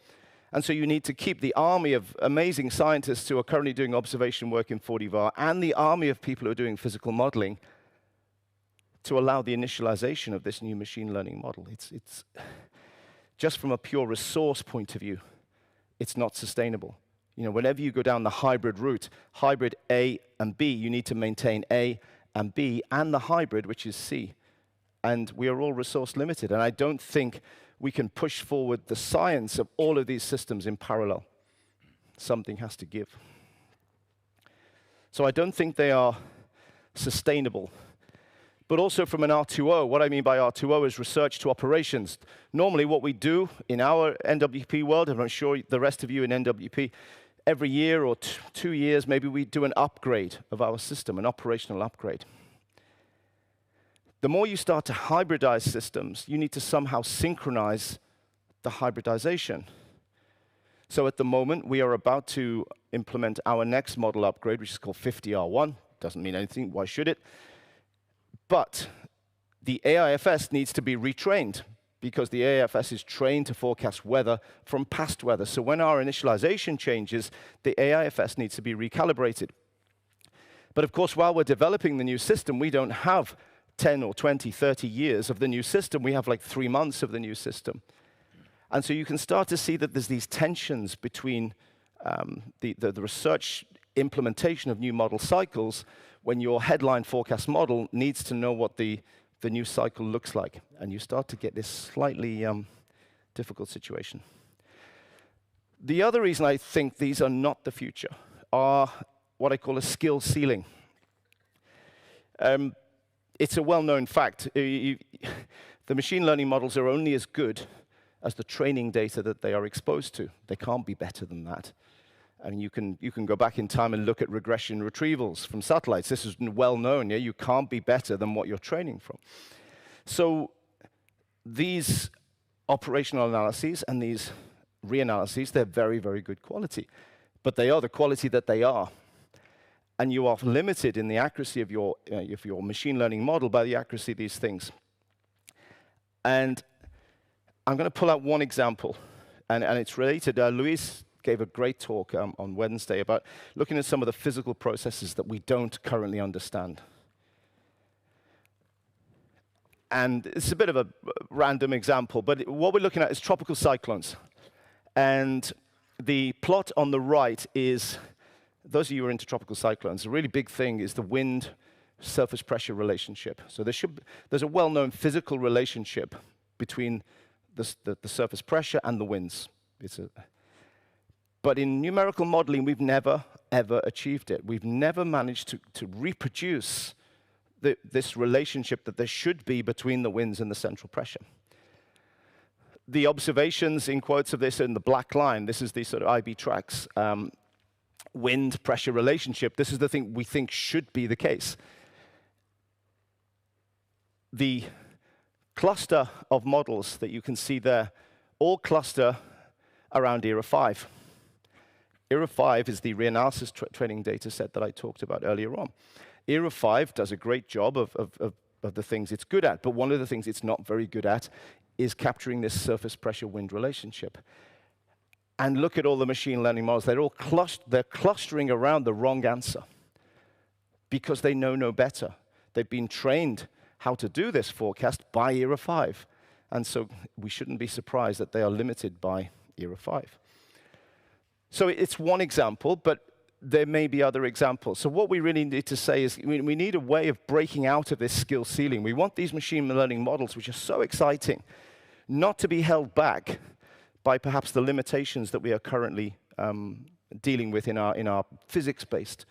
And so you need to keep the army of amazing scientists who are currently doing observation work in 4D var and the army of people who are doing physical modeling to allow the initialization of this new machine learning model. It's just from a pure resource point of view, it's not sustainable. Whenever you go down the hybrid route, hybrid A and B, you need to maintain A and B and the hybrid, which is C. And we are all resource limited. And I don't think we can push forward the science of all of these systems in parallel. Something has to give. So I don't think they are sustainable. But also from an R2O, what I mean by R2O is research to operations. Normally what we do in our NWP world, and I'm sure the rest of you in NWP, every year or 2 years, maybe we do an upgrade of our system, an operational upgrade. The more you start to hybridize systems, you need to somehow synchronize the hybridization. So at the moment, we are about to implement our next model upgrade, which is called 50R1. Doesn't mean anything, why should it? But the AIFS needs to be retrained, because the AIFS is trained to forecast weather from past weather. So when our initialization changes, the AIFS needs to be recalibrated. But of course, while we're developing the new system, we don't have 10 or 20, 30 years of the new system. We have like 3 months of the new system. And so you can start to see that there's these tensions between the research implementation of new model cycles, when your headline forecast model needs to know what the new cycle looks like. And you start to get this slightly difficult situation. The other reason I think these are not the future are what I call a skill ceiling. It's a well-known fact. The machine learning models are only as good as the training data that they are exposed to. They can't be better than that. I mean, you can go back in time and look at regression retrievals from satellites. This is well known. Yeah? You can't be better than what you're training from. So these operational analyses and these reanalyses, they're very, very good quality. But they are the quality that they are. And you are limited in the accuracy of your machine learning model by the accuracy of these things. And I'm going to pull out one example, and it's related. Luis gave a great talk on Wednesday about looking at some of the physical processes that we don't currently understand. And it's a bit of a random example, but what we're looking at is tropical cyclones. And the plot on the right is, those of you who are into tropical cyclones, a really big thing is the wind-surface pressure relationship. So there's a well-known physical relationship between the surface pressure and the winds. But in numerical modeling, we've never, ever achieved it. We've never managed to reproduce this relationship that there should be between the winds and the central pressure. The observations, in quotes, of this in the black line, this is the sort of IB tracks wind-pressure relationship. This is the thing we think should be the case. The cluster of models that you can see there all cluster around ERA 5. ERA 5 is the reanalysis training data set that I talked about earlier on. ERA 5 does a great job of the things it's good at, but one of the things it's not very good at is capturing this surface pressure wind relationship. And look at all the machine learning models. They're clustering around the wrong answer because they know no better. They've been trained how to do this forecast by ERA 5. And so we shouldn't be surprised that they are limited by ERA 5. So it's one example, but there may be other examples. So what we really need to say is we need a way of breaking out of this skill ceiling. We want these machine learning models, which are so exciting, not to be held back by perhaps the limitations that we are currently dealing with in our physics-based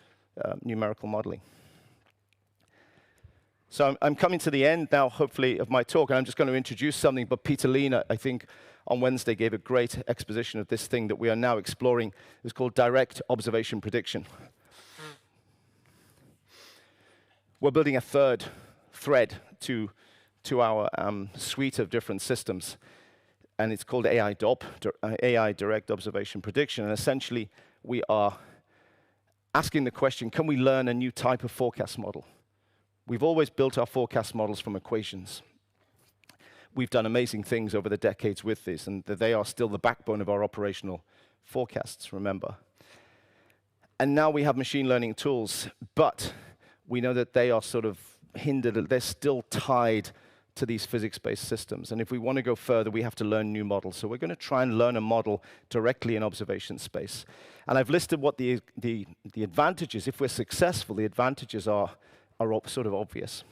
numerical modeling. So I'm coming to the end now, hopefully, of my talk, and I'm just going to introduce something, but Peter Lean, I think, on Wednesday gave a great exposition of this thing that we are now exploring. It's called direct observation prediction. We're building a third thread to our suite of different systems, and it's called AI Direct Observation Prediction. And essentially, we are asking the question, can we learn a new type of forecast model? We've always built our forecast models from equations. We've done amazing things over the decades with this, and they are still the backbone of our operational forecasts, remember. And now we have machine learning tools, but we know that they are sort of hindered, they're still tied to these physics-based systems. And if we want to go further, we have to learn new models. So we're going to try and learn a model directly in observation space. And I've listed what the advantages, if we're successful, the advantages are sort of obvious.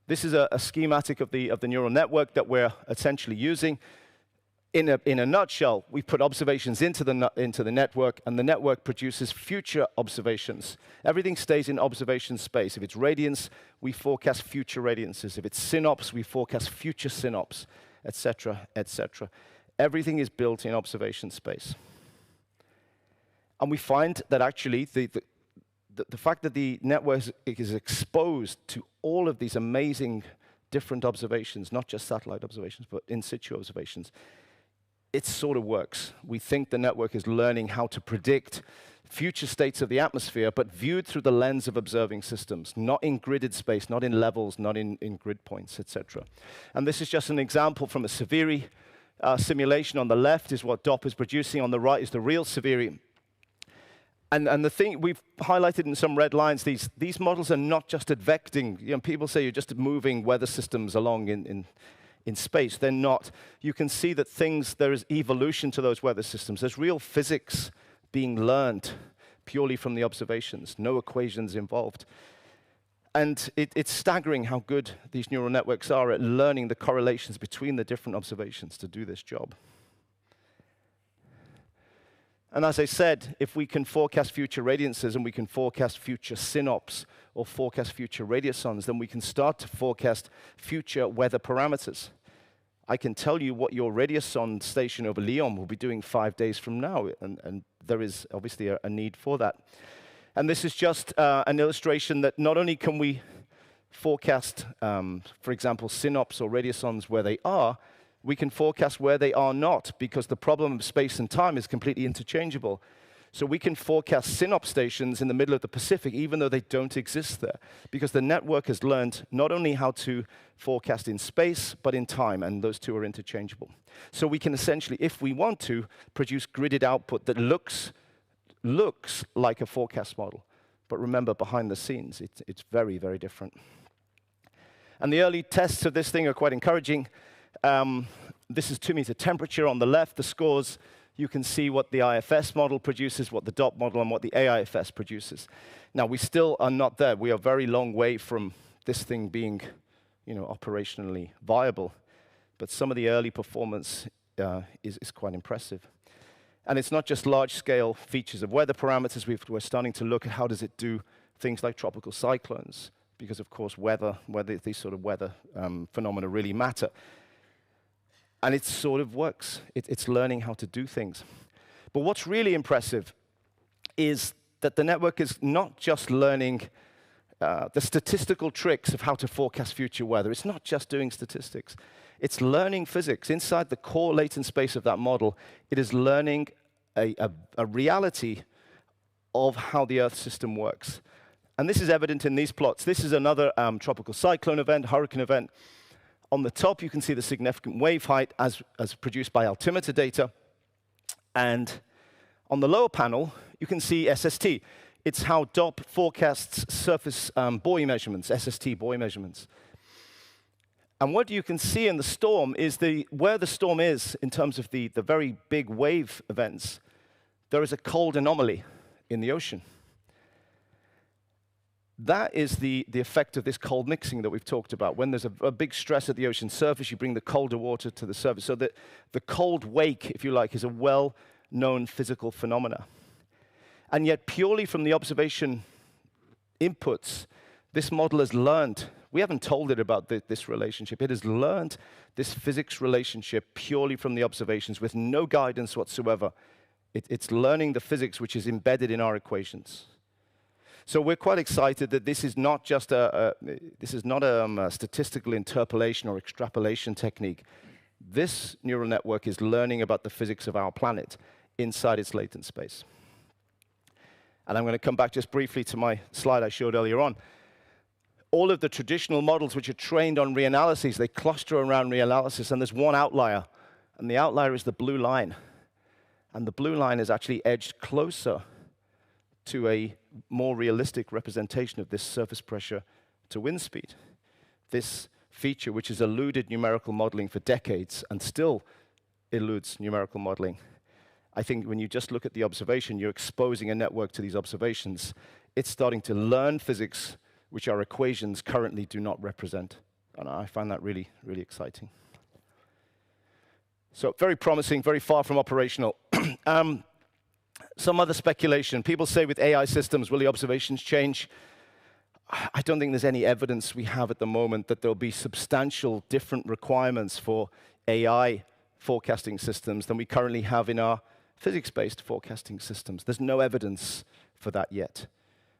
This is a schematic of the neural network that we're essentially using. In a nutshell, we put observations into the network, and the network produces future observations. Everything stays in observation space. If it's radiance, we forecast future radiances. If it's synops, we forecast future synops, etc., etc. Everything is built in observation space. And we find that actually the fact that the network is exposed to all of these amazing different observations, not just satellite observations, but in situ observations, it sort of works. We think the network is learning how to predict future states of the atmosphere, but viewed through the lens of observing systems, not in gridded space, not in levels, not in grid points, etc. And this is just an example from a Severi simulation. On the left is what DOP is producing. On the right is the real Severi. And the thing we've highlighted in some red lines, these models are not just advecting. You know, people say you're just moving weather systems along in space. They're not. You can see that there is evolution to those weather systems. There's real physics being learned purely from the observations, no equations involved. And it's staggering how good these neural networks are at learning the correlations between the different observations to do this job. And as I said, if we can forecast future radiances and we can forecast future synops or forecast future radiosons, then we can start to forecast future weather parameters. I can tell you what your radioson station over Lyon will be doing 5 days from now, and there is obviously a need for that. And this is just an illustration that not only can we forecast, for example, synops or radiosons where they are, we can forecast where they are not, because the problem of space and time is completely interchangeable. So we can forecast synops stations in the middle of the Pacific, even though they don't exist there, because the network has learned not only how to forecast in space, but in time, and those two are interchangeable. So we can essentially, if we want to, produce gridded output that looks like a forecast model. But remember, behind the scenes, it's very, very different. And the early tests of this thing are quite encouraging. This is 2-meter temperature on the left. The scores You can see what the IFS model produces, what the DOP model, and what the AIFS produces. Now, we still are not there. We are a very long way from this thing being, operationally viable. But some of the early performance is quite impressive. And it's not just large-scale features of weather parameters. We're starting to look at how does it do things like tropical cyclones, because, of course, these sort of weather phenomena really matter. And it sort of works. It's learning how to do things. But what's really impressive is that the network is not just learning the statistical tricks of how to forecast future weather. It's not just doing statistics. It's learning physics. Inside the core latent space of that model, it is learning a reality of how the Earth system works. And this is evident in these plots. This is another tropical cyclone event, hurricane event. On the top, you can see the significant wave height as produced by altimeter data. And on the lower panel, you can see SST. It's how DOP forecasts surface buoy measurements, SST buoy measurements. And what you can see in the storm is where the storm is in terms of the very big wave events. There is a cold anomaly in the ocean. That is the effect of this cold mixing that we've talked about. When there's a big stress at the ocean surface, you bring the colder water to the surface. So that the cold wake, if you like, is a well-known physical phenomena. And yet, purely from the observation inputs, this model has learned. We haven't told it about this relationship. It has learned this physics relationship purely from the observations with no guidance whatsoever. It's learning the physics which is embedded in our equations. So we're quite excited that this is not just a statistical interpolation or extrapolation technique. This neural network is learning about the physics of our planet inside its latent space. And I'm going to come back just briefly to my slide I showed earlier on. All of the traditional models which are trained on reanalyses, they cluster around reanalysis, and there's one outlier, and the outlier is the blue line. And the blue line is actually edged closer to a more realistic representation of this surface pressure to wind speed. This feature, which has eluded numerical modeling for decades and still eludes numerical modeling. I think when you just look at the observation, you're exposing a network to these observations. It's starting to learn physics which our equations currently do not represent. And I find that really, really exciting. So very promising, very far from operational. Some other speculation. People say with AI systems, will the observations change? I don't think there's any evidence we have at the moment that there'll be substantial different requirements for AI forecasting systems than we currently have in our physics-based forecasting systems. There's no evidence for that yet.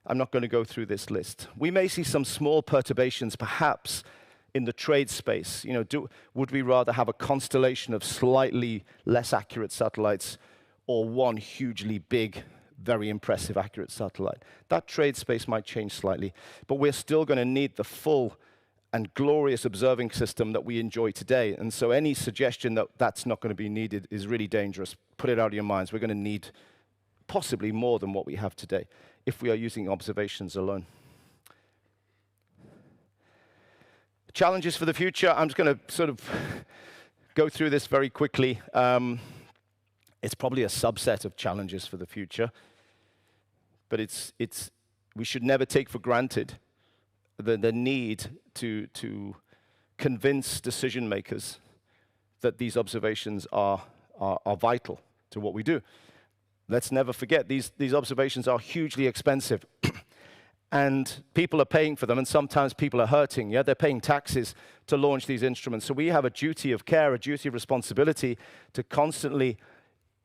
I'm not going to go through this list. We may see some small perturbations, perhaps, in the trade space. Would we rather have a constellation of slightly less accurate satellites or one hugely big, very impressive accurate satellite? That trade space might change slightly, but we're still going to need the full and glorious observing system that we enjoy today. And so any suggestion that that's not going to be needed is really dangerous. Put it out of your minds. We're going to need possibly more than what we have today if we are using observations alone. Challenges for the future. I'm just going to sort of go through this very quickly. It's probably a subset of challenges for the future, but we should never take for granted the need to convince decision makers that these observations are vital to what we do. Let's never forget, these observations are hugely expensive, and people are paying for them, and sometimes people are hurting. Yeah, they're paying taxes to launch these instruments. So we have a duty of care, a duty of responsibility to constantly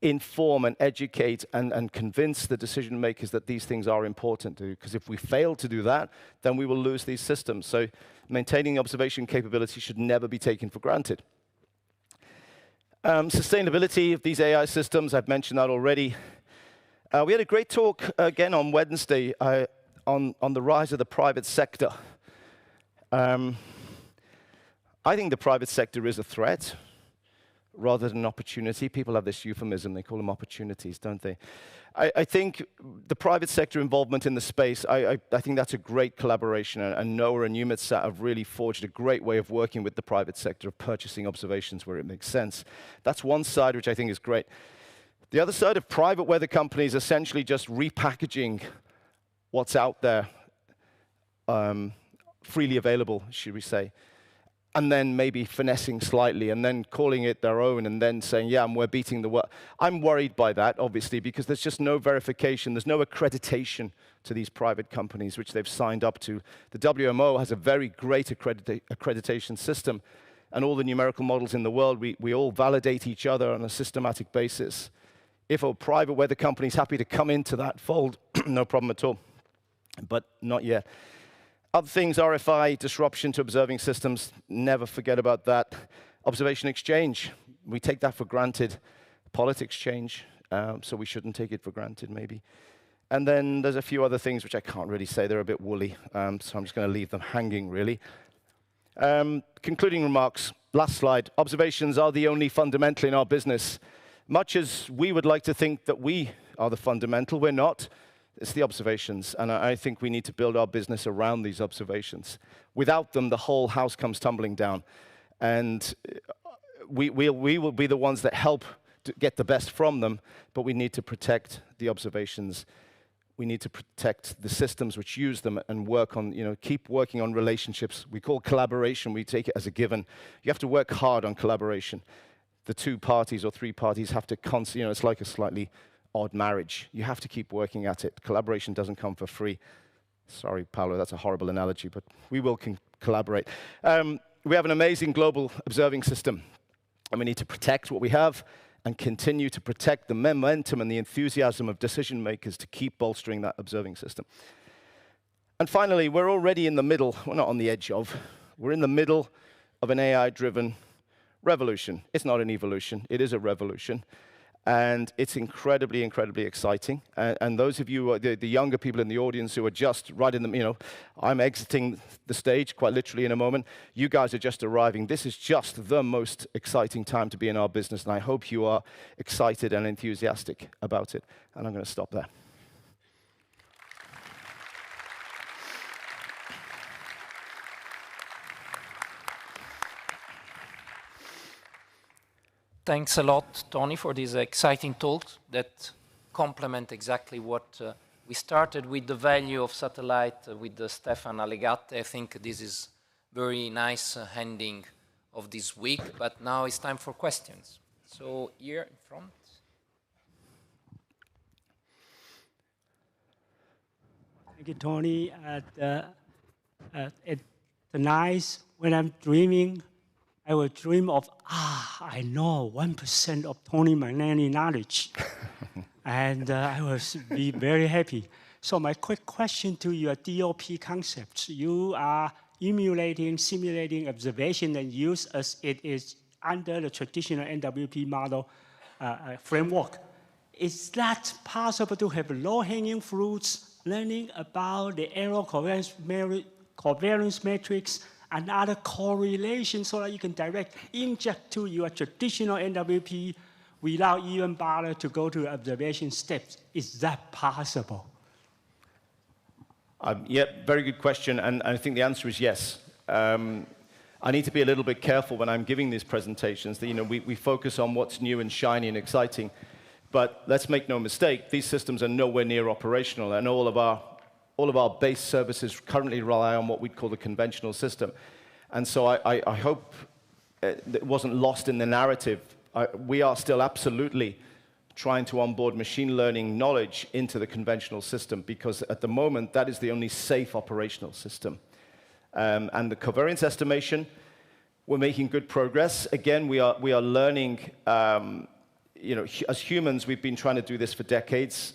inform and educate and convince the decision makers that these things are important, because if we fail to do that, then we will lose these systems. So maintaining observation capability should never be taken for granted. Sustainability of these AI systems, I've mentioned that already. We had a great talk again on Wednesday on the rise of the private sector. I think the private sector is a threat rather than an opportunity. People have this euphemism, they call them opportunities, don't they? I think the private sector involvement in the space, I think that's a great collaboration, and NOAA and EUMETSAT have really forged a great way of working with the private sector, of purchasing observations where it makes sense. That's one side which I think is great. The other side of private weather companies essentially just repackaging what's out there, freely available, should we say, and then maybe finessing slightly, and then calling it their own, and then saying, yeah, we're beating the world. I'm worried by that, obviously, because there's just no verification, there's no accreditation to these private companies, which they've signed up to. The WMO has a very great accreditation system, and all the numerical models in the world, we all validate each other on a systematic basis. If a private weather company is happy to come into that fold, no problem at all, but not yet. Other things, RFI, disruption to observing systems, never forget about that. Observation exchange, we take that for granted. Politics change, so we shouldn't take it for granted, maybe. And then there's a few other things which I can't really say, they're a bit woolly, so I'm just going to leave them hanging, really. Concluding remarks, last slide. Observations are the only fundamental in our business. Much as we would like to think that we are the fundamental, we're not. It's the observations, and I think we need to build our business around these observations. Without them, the whole house comes tumbling down. And we will be the ones that help to get the best from them, but we need to protect the observations. We need to protect the systems which use them and work on, keep working on relationships. We call collaboration, we take it as a given. You have to work hard on collaboration. The 2 parties or 3 parties have to it's like a slightly odd marriage. You have to keep working at it. Collaboration doesn't come for free. Sorry, Paolo, that's a horrible analogy, but we will collaborate. We have an amazing global observing system, and we need to protect what we have and continue to protect the momentum and the enthusiasm of decision makers to keep bolstering that observing system. And finally, we're already in the middle, we're not on the edge of, we're in the middle of an AI-driven revolution. It's not an evolution, it is a revolution. And it's incredibly, incredibly exciting. And those of you, the younger people in the audience who are just right in the, I'm exiting the stage quite literally in a moment. You guys are just arriving. This is just the most exciting time to be in our business, and I hope you are excited and enthusiastic about it. And I'm going to stop there. Thanks a lot, Tony, for these exciting talks that complement exactly what we started with, the value of satellite with Stefan Allegate. I think this is very nice ending of this week, but now it's time for questions. So here in front. Thank you, Tony. It's nice when I'm dreaming. I will dream of, I know 1% of Tony McNally knowledge. And I will be very happy. So my quick question to your DOP concepts. You are emulating, simulating observation and use as it is under the traditional NWP model framework. Is that possible to have low-hanging fruits, learning about the error covariance matrix, and other correlations so that you can direct inject to your traditional NWP without even bother to go to observation steps? Is that possible? Yeah, very good question, and I think the answer is yes. I need to be a little bit careful when I'm giving these presentations. That, we focus on what's new and shiny and exciting, but let's make no mistake, these systems are nowhere near operational, and all of our base services currently rely on what we'd call the conventional system. And so I hope it wasn't lost in the narrative. We are still absolutely trying to onboard machine learning knowledge into the conventional system, because at the moment, that is the only safe operational system. And the covariance estimation, we're making good progress. Again, we are learning, as humans, we've been trying to do this for decades.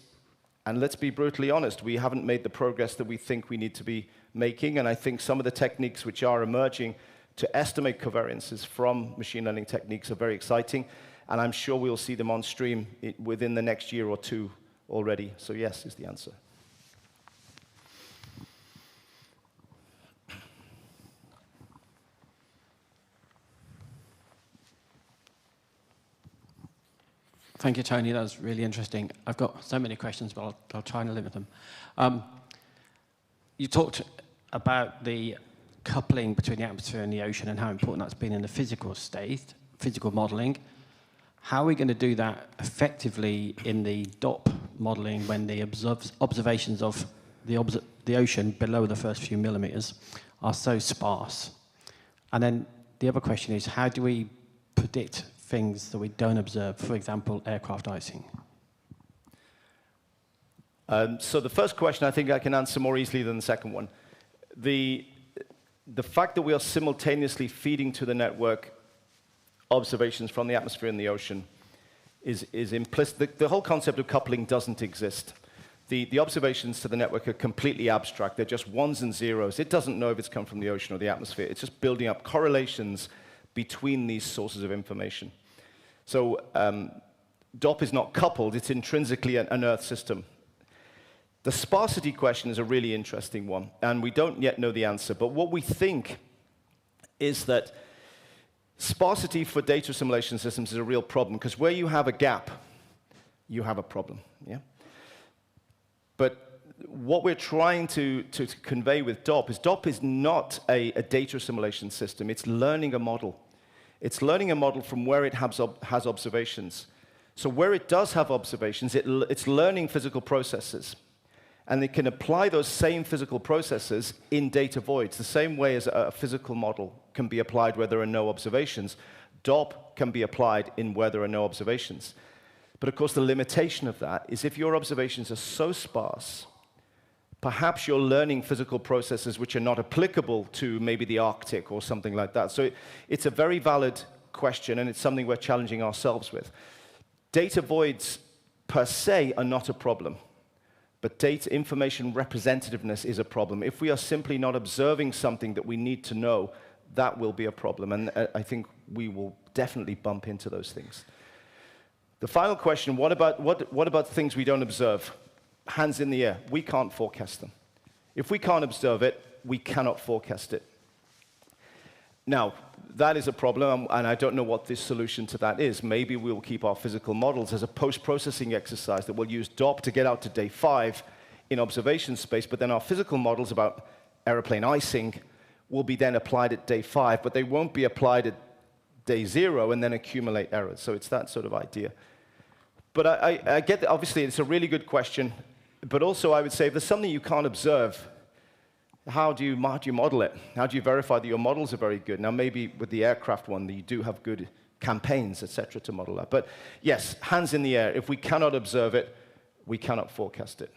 And let's be brutally honest, we haven't made the progress that we think we need to be making. And I think some of the techniques which are emerging to estimate covariances from machine learning techniques are very exciting. And I'm sure we'll see them on stream within the next year or two already. So yes is the answer. Thank you, Tony. That was really interesting. I've got so many questions, but I'll try and limit them. You talked about the coupling between the atmosphere and the ocean and how important that's been in the physical state, physical modeling. How are we going to do that effectively in the DOP modeling when the observations of the ocean below the first few millimeters are so sparse? And then the other question is, how do we predict things that we don't observe, for example, aircraft icing? So the first question I think I can answer more easily than the second one. The fact that we are simultaneously feeding to the network observations from the atmosphere and the ocean is implicit. The whole concept of coupling doesn't exist. The observations to the network are completely abstract. They're just ones and zeros. It doesn't know if it's come from the ocean or the atmosphere. It's just building up correlations between these sources of information. So DOP is not coupled. It's intrinsically an Earth system. The sparsity question is a really interesting one, and we don't yet know the answer. But what we think is that sparsity for data assimilation systems is a real problem, because where you have a gap, you have a problem. Yeah? But what we're trying to convey with DOP is not a data assimilation system. It's learning a model. It's learning a model from where it has observations. So where it does have observations, it's learning physical processes. And it can apply those same physical processes in data voids, the same way as a physical model can be applied where there are no observations. DOP can be applied in where there are no observations. But of course, the limitation of that is if your observations are so sparse, perhaps you're learning physical processes which are not applicable to maybe the Arctic or something like that. So it's a very valid question, and it's something we're challenging ourselves with. Data voids per se are not a problem. But data information representativeness is a problem. If we are simply not observing something that we need to know, that will be a problem. And I think we will definitely bump into those things. The final question, what about things we don't observe? Hands in the air. We can't forecast them. If we can't observe it, we cannot forecast it. Now, that is a problem, and I don't know what the solution to that is. Maybe we'll keep our physical models as a post-processing exercise that we'll use DOP to get out to day 5 in observation space, but then our physical models about aeroplane icing will be then applied at day 5, but they won't be applied at day 0 and then accumulate errors. So it's that sort of idea. But I get that, obviously, it's a really good question, but also I would say if there's something you can't observe, how do you model it? How do you verify that your models are very good? Now, maybe with the aircraft one, you do have good campaigns, etc., to model that. But yes, hands in the air. If we cannot observe it, we cannot forecast it.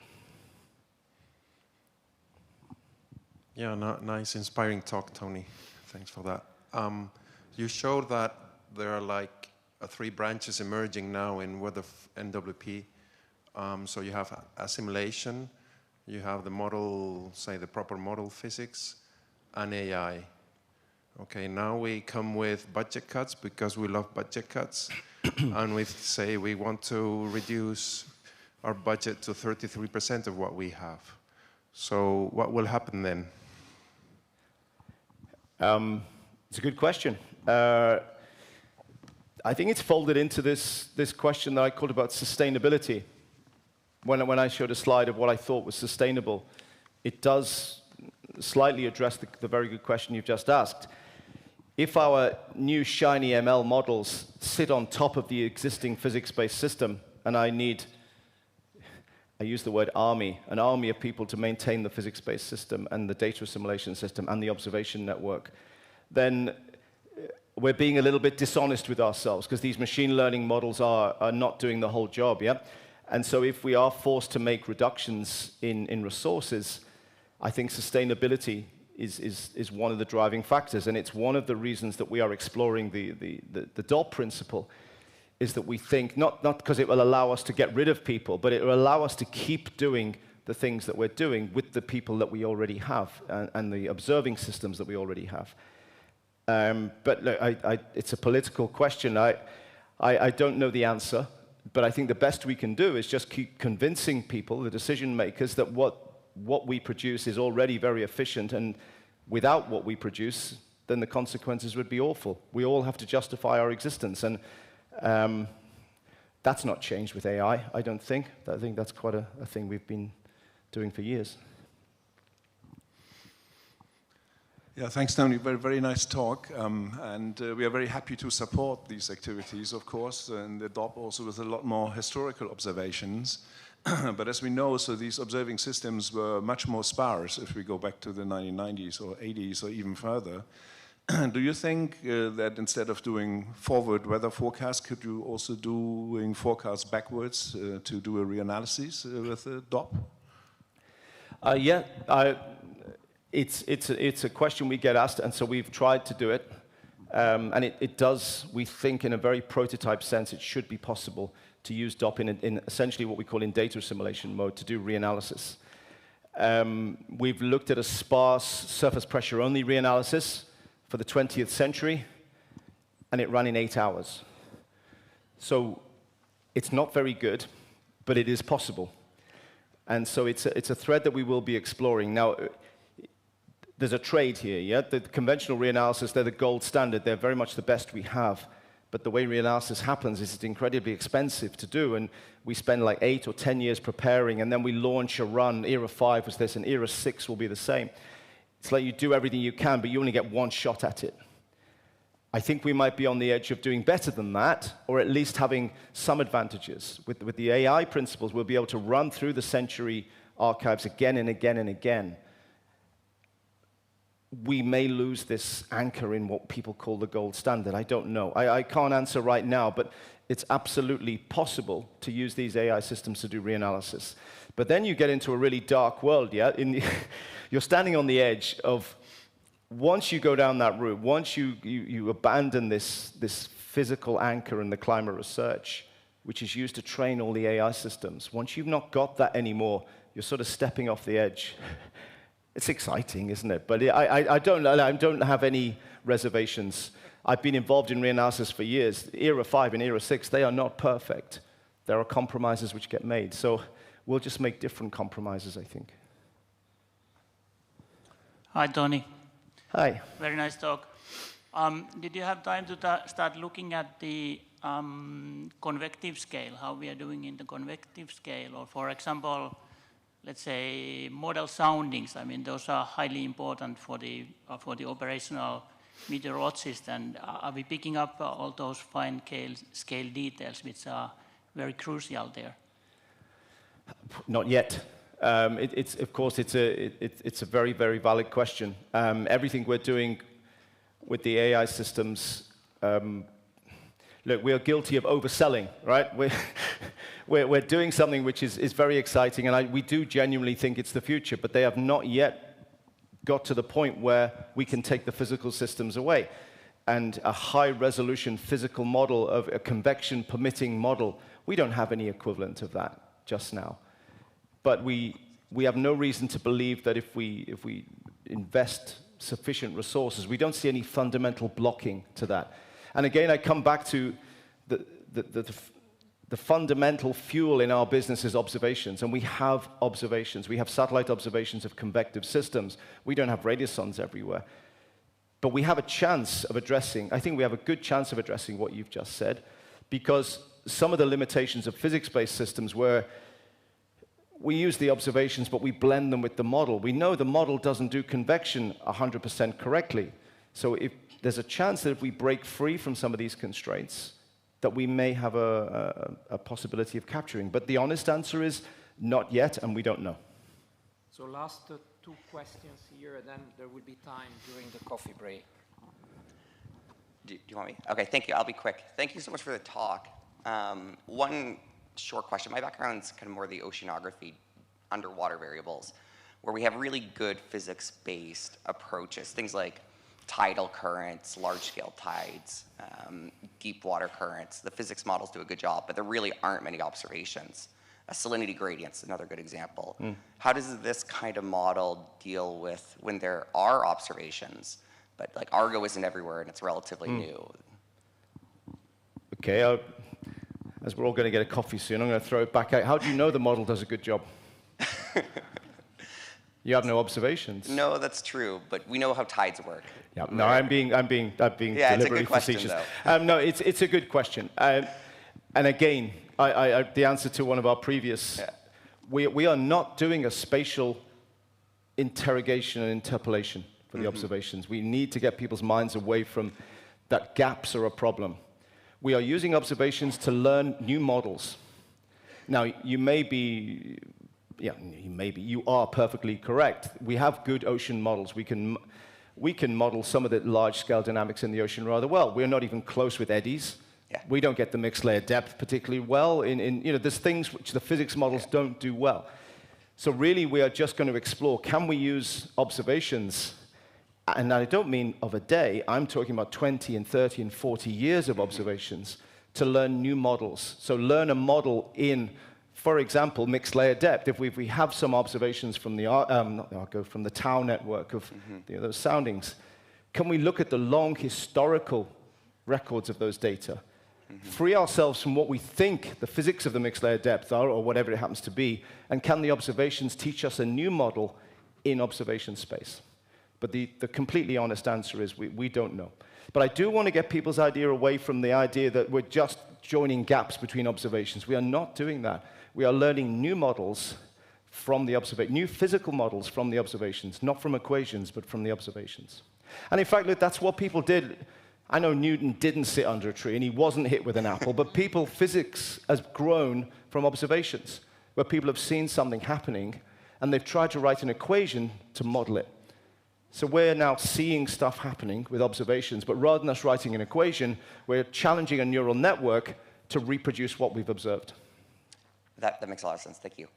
Yeah, nice, inspiring talk, Tony. Thanks for that. You showed that there are like 3 branches emerging now in weather NWP. So you have assimilation. You have the model, say the proper model physics, and AI. Okay, now we come with budget cuts because we love budget cuts. And we say we want to reduce our budget to 33% of what we have. So what will happen then? It's a good question. I think it's folded into this question that I called about sustainability. When I showed a slide of what I thought was sustainable, it does slightly address the very good question you've just asked. If our new shiny ML models sit on top of the existing physics-based system, and I use the word army, an army of people to maintain the physics-based system and the data assimilation system and the observation network, then we're being a little bit dishonest with ourselves because these machine learning models are not doing the whole job, yeah? And so if we are forced to make reductions in resources, I think sustainability is one of the driving factors. And it's one of the reasons that we are exploring the DOP principle, is that we think, not because it will allow us to get rid of people, but it will allow us to keep doing the things that we're doing with the people that we already have and the observing systems that we already have. But look, it's a political question. I don't know the answer. But I think the best we can do is just keep convincing people, the decision makers, that what we produce is already very efficient, and without what we produce, then the consequences would be awful. We all have to justify our existence, and that's not changed with AI, I don't think. I think that's quite a thing we've been doing for years. Yeah, thanks, Tony. Very, very nice talk. And we are very happy to support these activities, of course, and adopt also with a lot more historical observations. But as we know, so these observing systems were much more sparse if we go back to the 1990s or 80s or even further. Do you think that instead of doing forward weather forecasts, could you also doing forecasts backwards to do a reanalysis with the DOP? Yeah, it's a question we get asked, and so we've tried to do it. And it does, we think, in a very prototype sense, it should be possible to use DOP in essentially what we call in data assimilation mode to do reanalysis. We've looked at a sparse surface pressure only reanalysis for the 20th century, and it ran in 8 hours. So it's not very good, but it is possible. And so it's a thread that we will be exploring. Now, there's a trade here, yeah? The conventional reanalysis, they're the gold standard. They're very much the best we have. But the way reanalysis happens is it's incredibly expensive to do, and we spend like 8 or 10 years preparing, and then we launch a run. Era 5 was this, and Era 6 will be the same. It's like you do everything you can, but you only get one shot at it. I think we might be on the edge of doing better than that, or at least having some advantages. With the AI principles, we'll be able to run through the century archives again and again and again. We may lose this anchor in what people call the gold standard. I don't know. I can't answer right now, but it's absolutely possible to use these AI systems to do reanalysis. But then you get into a really dark world, yeah? You're standing on the edge of, once you go down that route, once you abandon this physical anchor in the climate research, which is used to train all the AI systems, once you've not got that anymore, you're sort of stepping off the edge. It's exciting, isn't it? But I don't have any reservations. I've been involved in reanalysis for years. Era 5 and Era 6, they are not perfect. There are compromises which get made. So we'll just make different compromises, I think. Hi, Tony. Hi. Very nice talk. Did you have time to start looking at the convective scale, how we are doing in the convective scale? Or, for example, let's say model soundings. I mean, those are highly important for the operational meteorologist. And are we picking up all those fine scale details which are very crucial there? Not yet. Of course, it's a very, very valid question. Everything we're doing with the AI systems, look, we are guilty of overselling, right? We're doing something which is very exciting, and we do genuinely think it's the future, but they have not yet got to the point where we can take the physical systems away. And a high-resolution physical model of a convection-permitting model, we don't have any equivalent of that just now. But we have no reason to believe that if we invest sufficient resources, we don't see any fundamental blocking to that. And again, I come back to the fundamental fuel in our business is observations, and we have observations. We have satellite observations of convective systems. We don't have radiosondes everywhere. But we have a chance of addressing, I think we have a good chance of addressing what you've just said, because some of the limitations of physics-based systems where we use the observations, but we blend them with the model. We know the model doesn't do convection 100% correctly. So there's a chance that if we break free from some of these constraints, that we may have a possibility of capturing. But the honest answer is not yet, and we don't know. So last two questions here, then there will be time during the coffee break. Do you want me? Okay, thank you. I'll be quick. Thank you so much for the talk. One short question. My background's kind of more the oceanography, underwater variables, where we have really good physics-based approaches, things like tidal currents, large-scale tides, deep water currents. The physics models do a good job, but there really aren't many observations. A salinity gradient's another good example. How does this kind of model deal with when there are observations, but like Argo isn't everywhere and it's relatively new? Okay, as we're all going to get a coffee soon, I'm going to throw it back out. How do you know the model does a good job? You have no observations. No, that's true, but we know how tides work. Yeah, no, I'm being deliberately facetious. No, it's a good question. And again, the answer to one of our previous, we are not doing a spatial interrogation and interpolation. for the observations. We need to get people's minds away from that gaps are a problem. We are using observations to learn new models. Now, you are perfectly correct. We have good ocean models. We can model some of the large-scale dynamics in the ocean rather well. We're not even close with eddies. Yeah. We don't get the mixed layer depth particularly well. There's things which the physics models don't do well. So really, we are just going to explore, can we use observations? And I don't mean of a day. I'm talking about 20 and 30 and 40 years of observations to learn new models. So learn a model in, for example, mixed layer depth. If we have some observations from from the Tau network of those soundings, can we look at the long historical records of those data? Free ourselves from what we think the physics of the mixed layer depth are, or whatever it happens to be, and can the observations teach us a new model in observation space? But the completely honest answer is we don't know. But I do want to get people's idea away from the idea that we're just joining gaps between observations. We are not doing that. We are learning new models from the observation, new physical models from the observations, not from equations, but from the observations. And in fact, look, that's what people did. I know Newton didn't sit under a tree and he wasn't hit with an apple, but physics has grown from observations, where people have seen something happening and they've tried to write an equation to model it. So we're now seeing stuff happening with observations, but rather than us writing an equation, we're challenging a neural network to reproduce what we've observed. That makes a lot of sense. Thank you.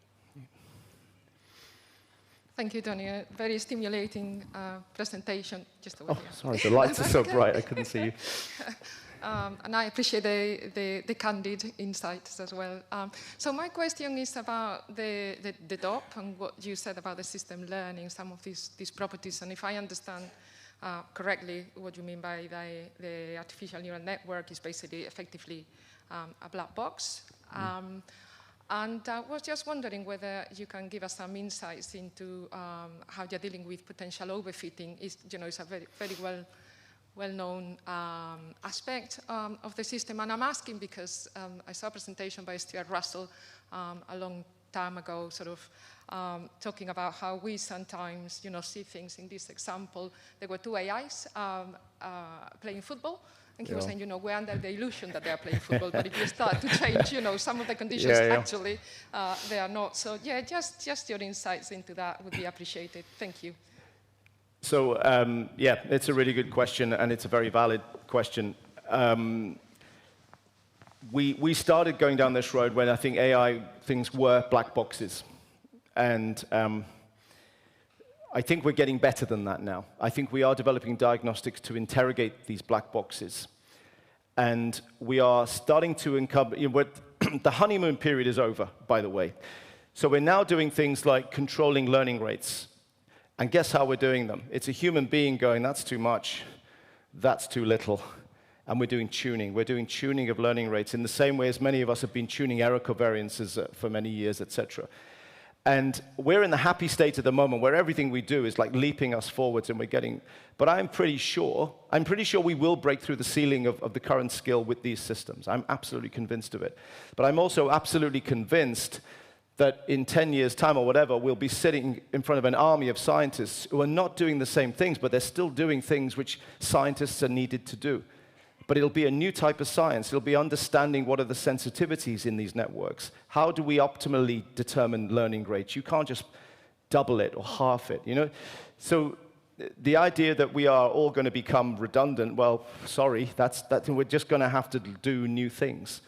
Thank you, Tony. A very stimulating presentation. Just over here. Sorry, the lights are so bright, I couldn't see you. And I appreciate the candid insights as well. So my question is about the DOP and what you said about the system learning, some of these properties. And if I understand correctly, what you mean by the artificial neural network is basically effectively a black box. And I was just wondering whether you can give us some insights into how you're dealing with potential overfitting. It's a very, very well-known aspect of the system. And I'm asking because I saw a presentation by Stuart Russell a long time ago, sort of talking about how we sometimes, see things in this example. There were two AIs playing football. And he was saying, we're under the illusion that they are playing football, but if you start to change, some of the conditions, actually, they are not. So, just your insights into that would be appreciated. Thank you. So, it's a really good question, and it's a very valid question. We started going down this road when I think AI things were black boxes. And I think we're getting better than that now. I think we are developing diagnostics to interrogate these black boxes. And we are starting to uncover, the honeymoon period is over, by the way. So we're now doing things like controlling learning rates. And guess how we're doing them? It's a human being going, that's too much, that's too little. And we're doing tuning. We're doing tuning of learning rates in the same way as many of us have been tuning error covariances for many years, etc. And we're in the happy state at the moment where everything we do is like leaping us forwards and we're getting, but I'm pretty sure we will break through the ceiling of the current skill with these systems. I'm absolutely convinced of it. But I'm also absolutely convinced that in 10 years' time or whatever, we'll be sitting in front of an army of scientists who are not doing the same things, but they're still doing things which scientists are needed to do. But it'll be a new type of science. It'll be understanding what are the sensitivities in these networks. How do we optimally determine learning rates? You can't just double it or half it, So the idea that we are all going to become redundant, well, sorry, we're just going to have to do new things.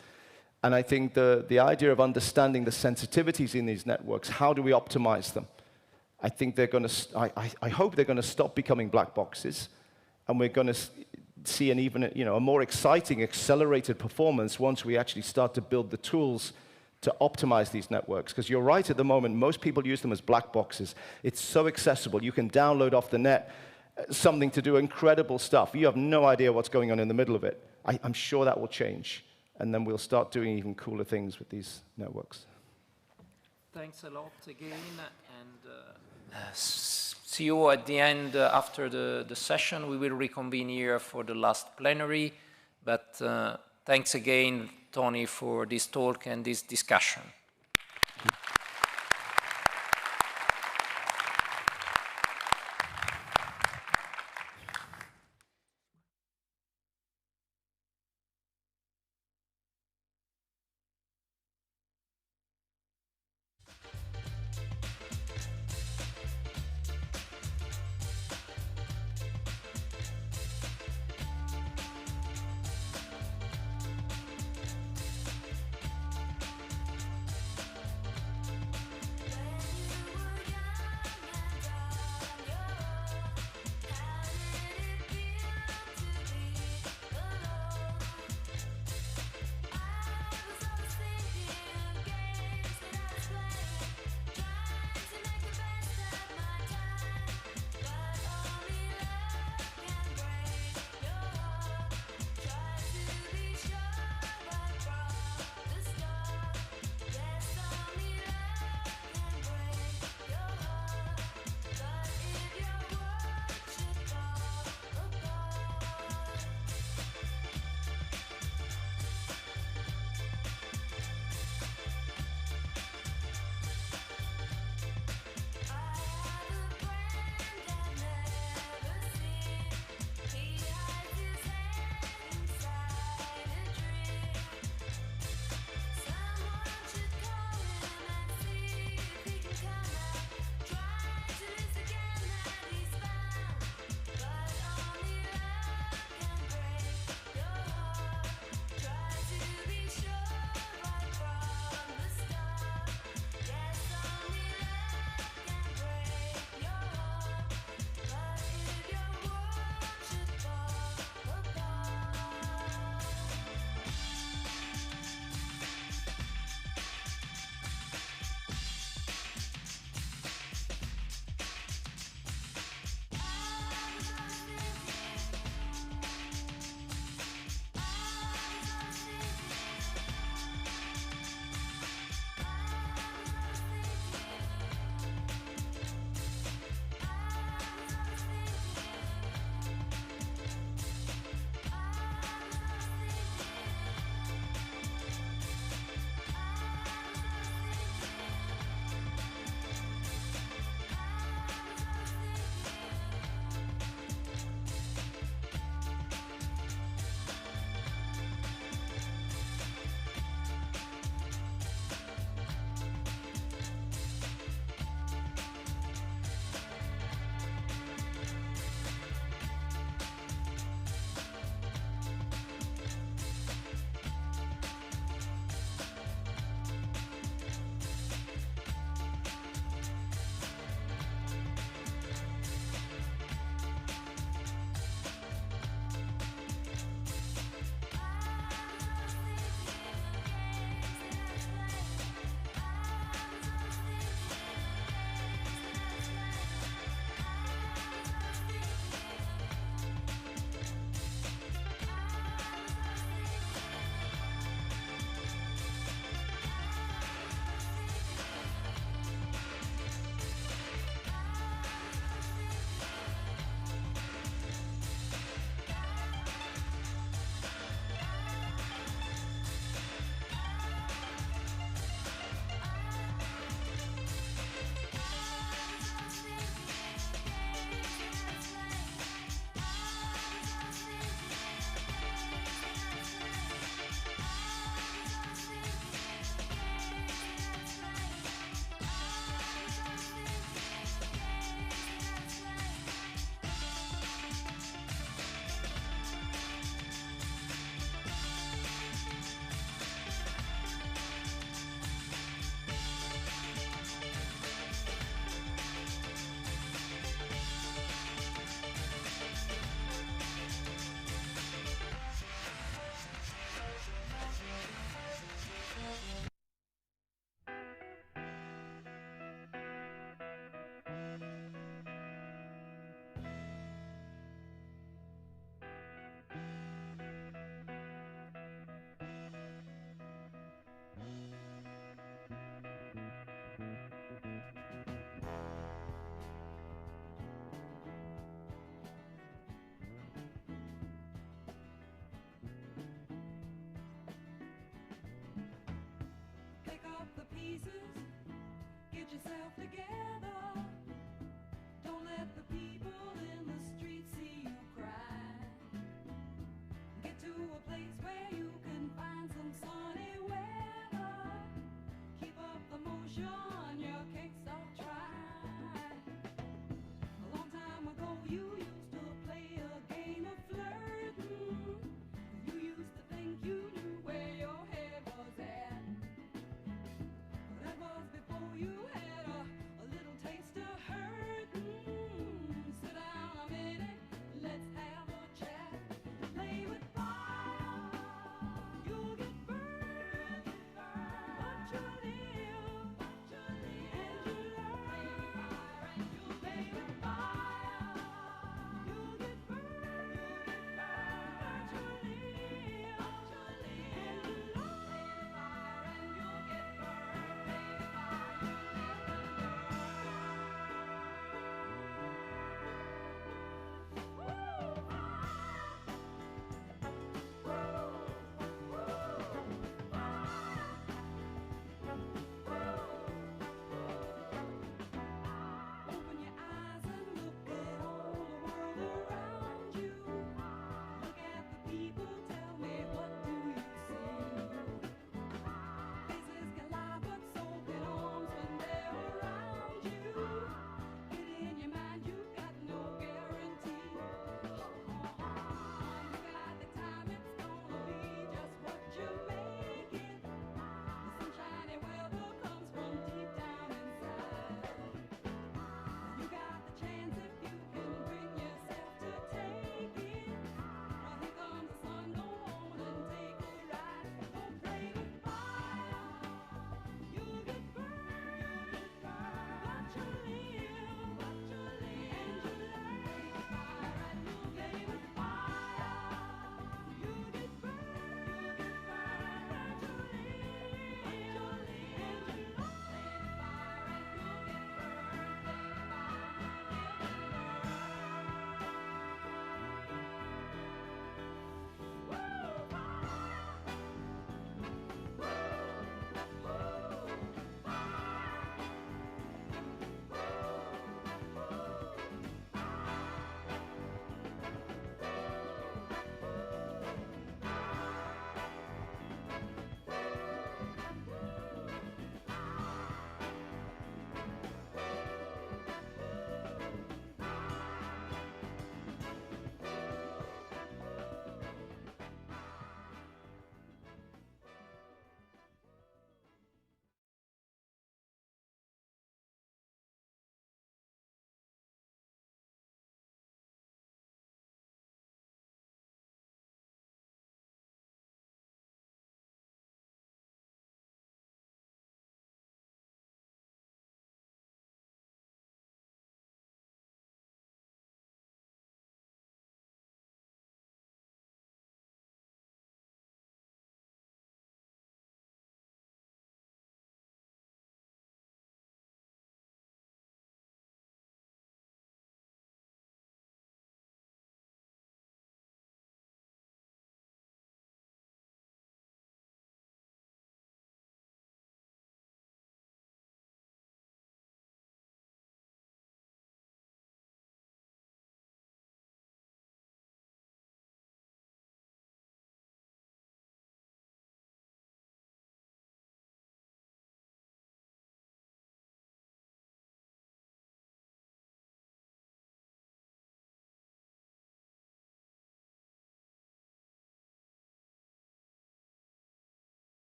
And I think the idea of understanding the sensitivities in these networks, how do we optimize them? I think they're going to, I hope they're going to stop becoming black boxes, and we're going to see an even, a more exciting, accelerated performance once we actually start to build the tools to optimize these networks. Because you're right, at the moment, most people use them as black boxes. It's so accessible. You can download off the net something to do incredible stuff. You have no idea what's going on in the middle of it. I'm sure that will change. And then we'll start doing even cooler things with these networks. Thanks a lot again. And see you at the end after the session. We will reconvene here for the last plenary. But thanks again, Tony, for this talk and this discussion. yourself together. Don't let the people in the street see you cry. Get to a place where you can find some sunny weather. Keep up the motion, your cakes are dry. A long time ago you used to play a game of flirting. You used to think you knew where your head was at. But that was before you had a little taste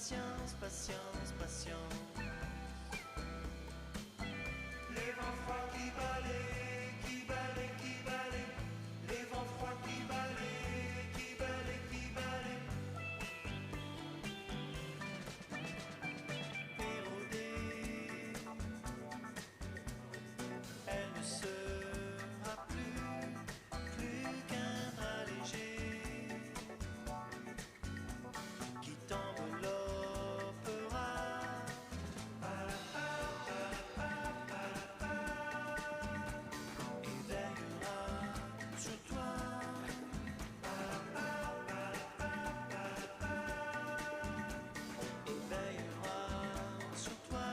patience, patience, patience. Les vents froids qui balaient, qui balaient, qui balaient. Les vents froids qui balaient, qui balaient, qui balaient. Érodée, elle ne sera plus qu'un drap léger qui t'enveloppera. Et veillera sur toi. Et veillera sur toi.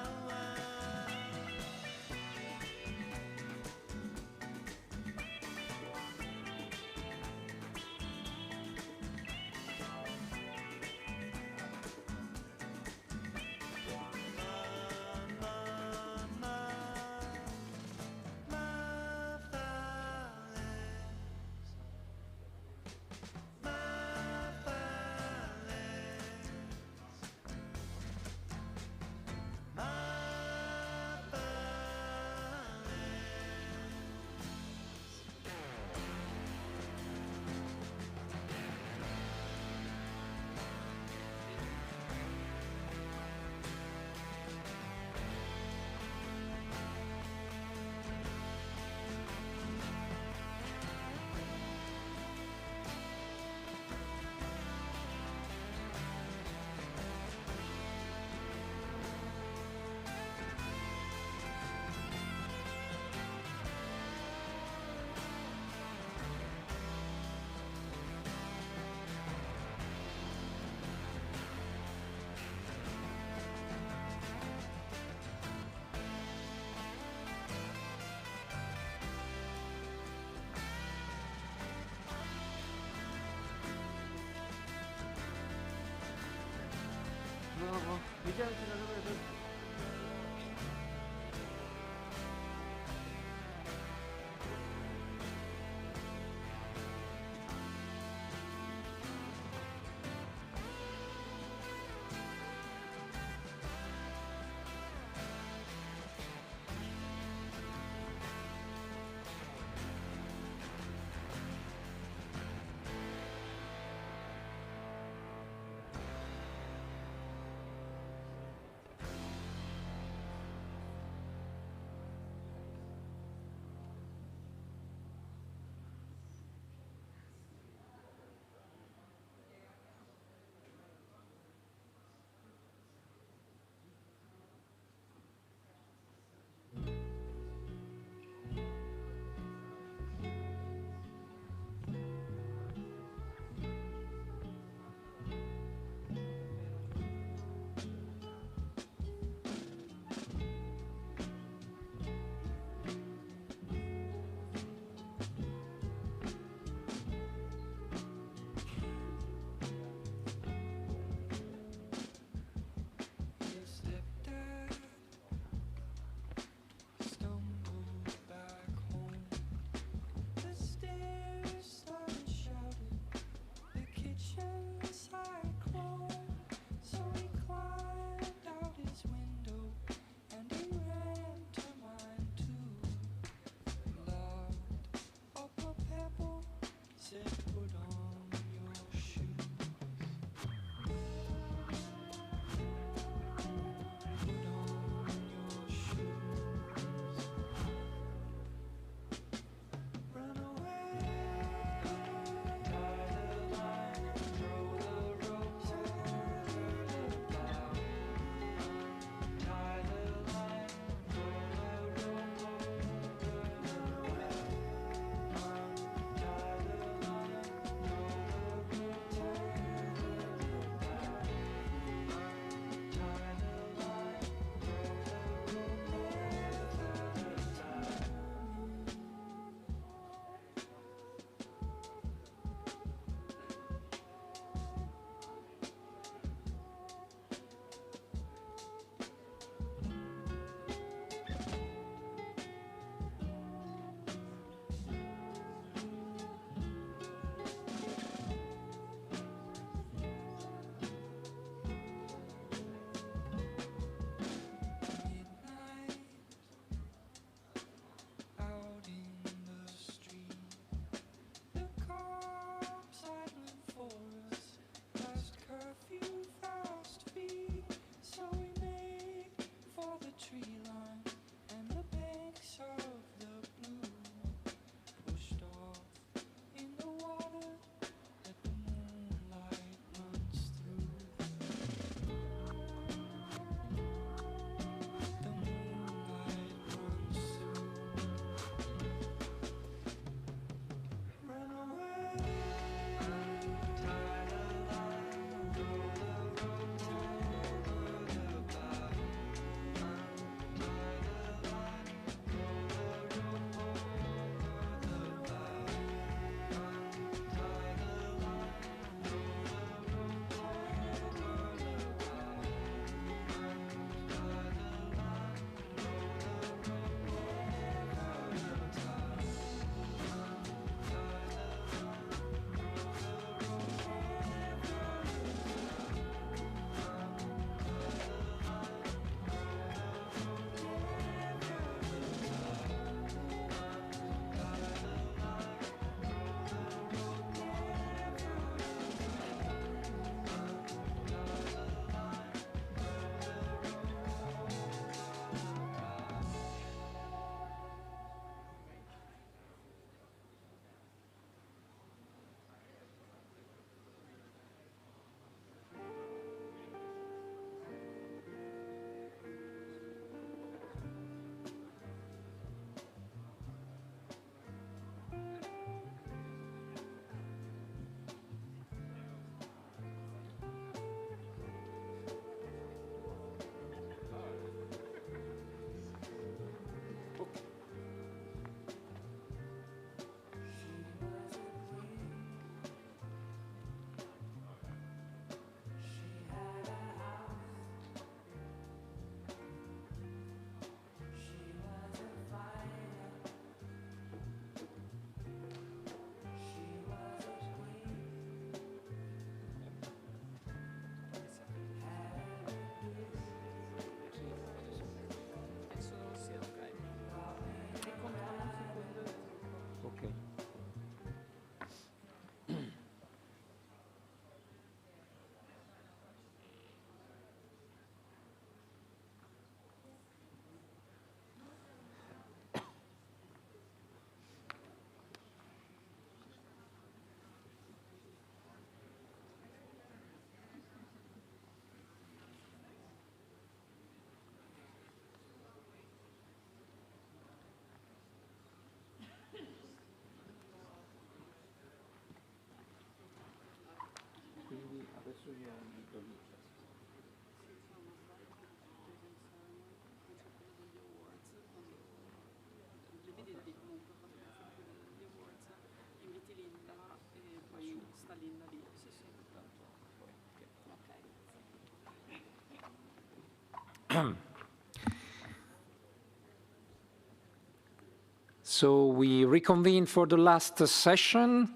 So we reconvene for the last session.